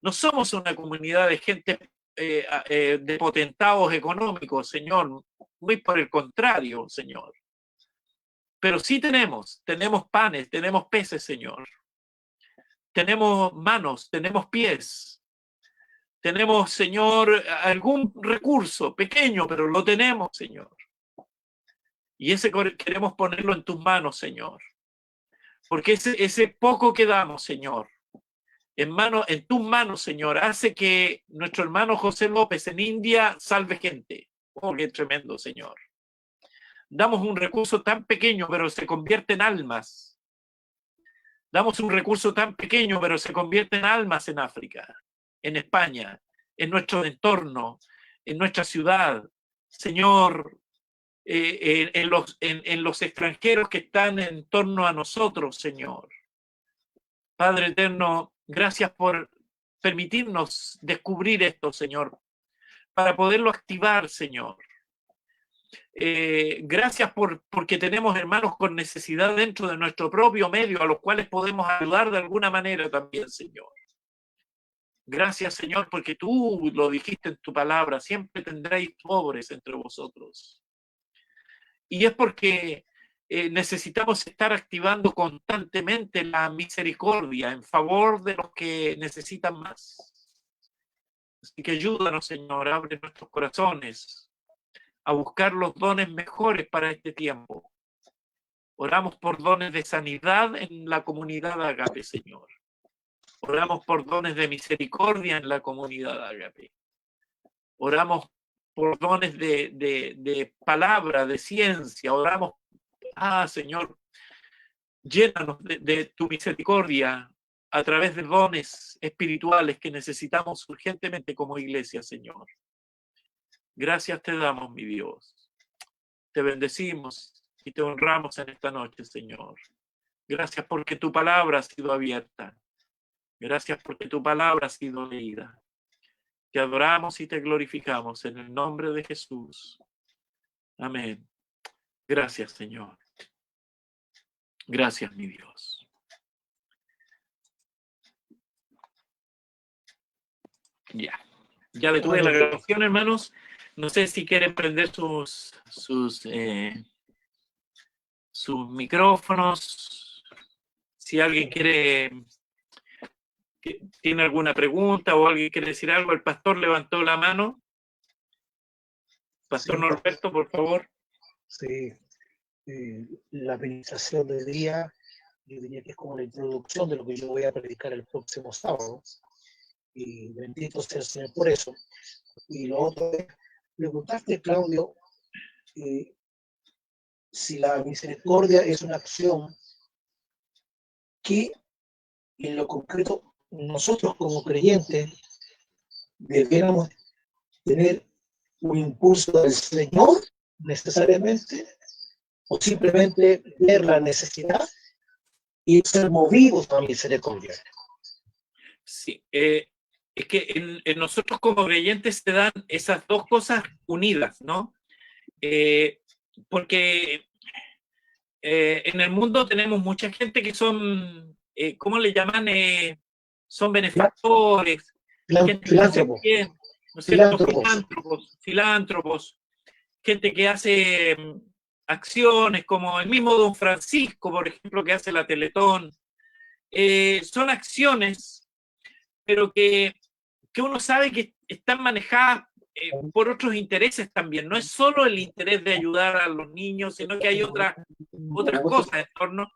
No somos una comunidad de gente de potentados económicos, Señor, muy por el contrario, Señor. Pero sí tenemos panes, tenemos peces, Señor. Tenemos manos, tenemos pies. Tenemos, Señor, algún recurso pequeño, pero lo tenemos, Señor. Y ese queremos ponerlo en tus manos, Señor. Porque ese poco que damos, Señor, en tus manos, Señor, hace que nuestro hermano José López en India salve gente. Oh, qué tremendo, Señor. Damos un recurso tan pequeño, pero se convierte en almas. Damos un recurso tan pequeño, pero se convierte en almas en África, en España, en nuestro entorno, en nuestra ciudad. Señor, en los extranjeros que están en torno a nosotros, Señor. Padre eterno, gracias por permitirnos descubrir esto, Señor, para poderlo activar, Señor. Gracias porque tenemos hermanos con necesidad dentro de nuestro propio medio, a los cuales podemos ayudar de alguna manera también, Señor. Gracias, Señor, porque tú lo dijiste en tu palabra, siempre tendréis pobres entre vosotros. Y es porque necesitamos estar activando constantemente la misericordia en favor de los que necesitan más. Así que ayúdanos, Señor, abre nuestros corazones a buscar los dones mejores para este tiempo. Oramos por dones de sanidad en la comunidad Ágape, Señor. Oramos por dones de misericordia en la comunidad Ágape. Oramos por dones de palabra, de ciencia. Oramos, Señor, llénanos de tu misericordia a través de dones espirituales que necesitamos urgentemente como iglesia, Señor. Gracias te damos, mi Dios. Te bendecimos y te honramos en esta noche, Señor. Gracias porque tu palabra ha sido abierta. Gracias porque tu palabra ha sido leída. Te adoramos y te glorificamos en el nombre de Jesús. Amén. Gracias, Señor. Gracias, mi Dios. Ya detuve la grabación, hermanos. No sé si quieren prender sus micrófonos. Si alguien tiene alguna pregunta o alguien quiere decir algo. El pastor levantó la mano. Pastor Norberto, por favor.
Sí. La administración del día, yo diría que es como la introducción de lo que yo voy a predicar el próximo sábado. Y bendito sea el Señor por eso. Y lo otro es preguntarte, Claudio, si la misericordia es una acción que en lo concreto nosotros como creyentes debiéramos tener un impulso del Señor necesariamente, o simplemente ver la necesidad y ser movidos a misericordia.
Sí, es que en nosotros como creyentes se dan esas dos cosas unidas, ¿no? Porque en el mundo tenemos mucha gente que son, ¿cómo le llaman? Son benefactores, filántropos, ¿no es cierto? Filántropos, gente que hace acciones como el mismo Don Francisco, por ejemplo, que hace la Teletón. Son acciones, pero que uno sabe que están manejadas por otros intereses también. No es solo el interés de ayudar a los niños, sino que hay otras cosas en torno.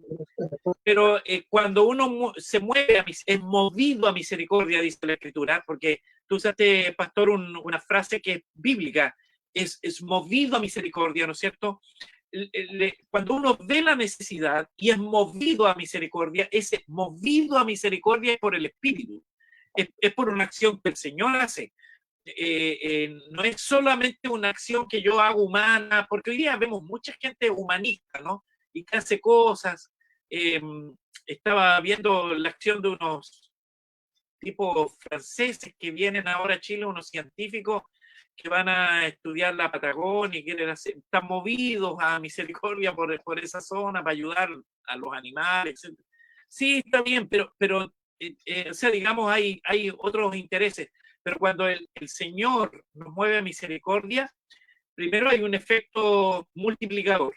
Pero cuando uno se mueve, es movido a misericordia, dice la Escritura, porque tú usaste, pastor, una frase que es bíblica, es movido a misericordia, ¿no es cierto? Cuando uno ve la necesidad y es movido a misericordia, ese movido a misericordia es por el Espíritu, es por una acción que el Señor hace. No es solamente una acción que yo hago humana, porque hoy día vemos mucha gente humanista, ¿no? Y que hace cosas. Estaba viendo la acción de unos tipos franceses que vienen ahora a Chile, unos científicos que van a estudiar la Patagonia y quieren hacer, están movidos a misericordia por esa zona para ayudar a los animales, etc. Sí, está bien, pero o sea, digamos, hay otros intereses. Pero cuando el Señor nos mueve a misericordia, primero hay un efecto multiplicador.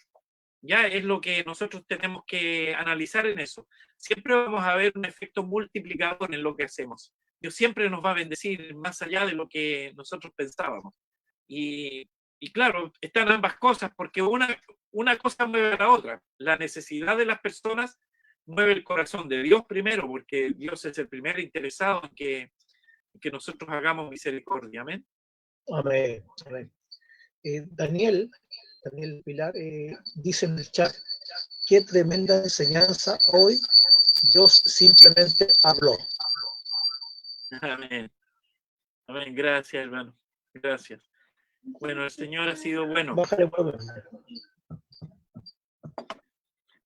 Ya es lo que nosotros tenemos que analizar en eso. Siempre vamos a ver un efecto multiplicador en lo que hacemos. Dios siempre nos va a bendecir más allá de lo que nosotros pensábamos. Y claro, están ambas cosas, porque una cosa mueve a la otra. La necesidad de las personas mueve el corazón de Dios primero, porque Dios es el primer interesado en que nosotros hagamos misericordia. Amén.
Amén. Amén. Daniel Pilar dice en el chat, qué tremenda enseñanza hoy, Dios simplemente habló.
Amén. Amén. Gracias, hermano. Gracias. Bueno, el Señor ha sido bueno.
Bájale, volumen.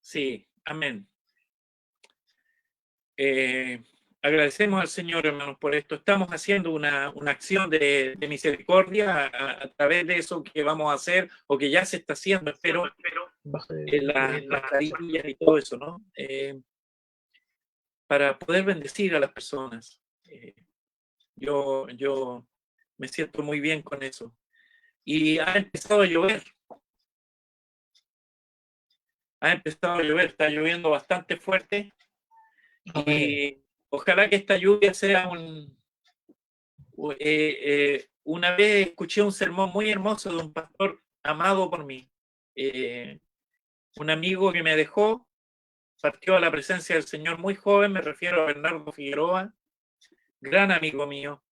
Sí, amén. Agradecemos al Señor, hermanos, por esto. Estamos haciendo una acción de misericordia a través de eso que vamos a hacer o que ya se está haciendo, espero, las carillas y todo eso, ¿no? Para poder bendecir a las personas. Yo me siento muy bien con eso. Y ha empezado a llover. Está lloviendo bastante fuerte. Y ojalá que esta lluvia sea una vez escuché un sermón muy hermoso de un pastor amado por mí. Un amigo que me dejó, partió a la presencia del Señor muy joven, me refiero a Bernardo Figueroa, gran amigo mío.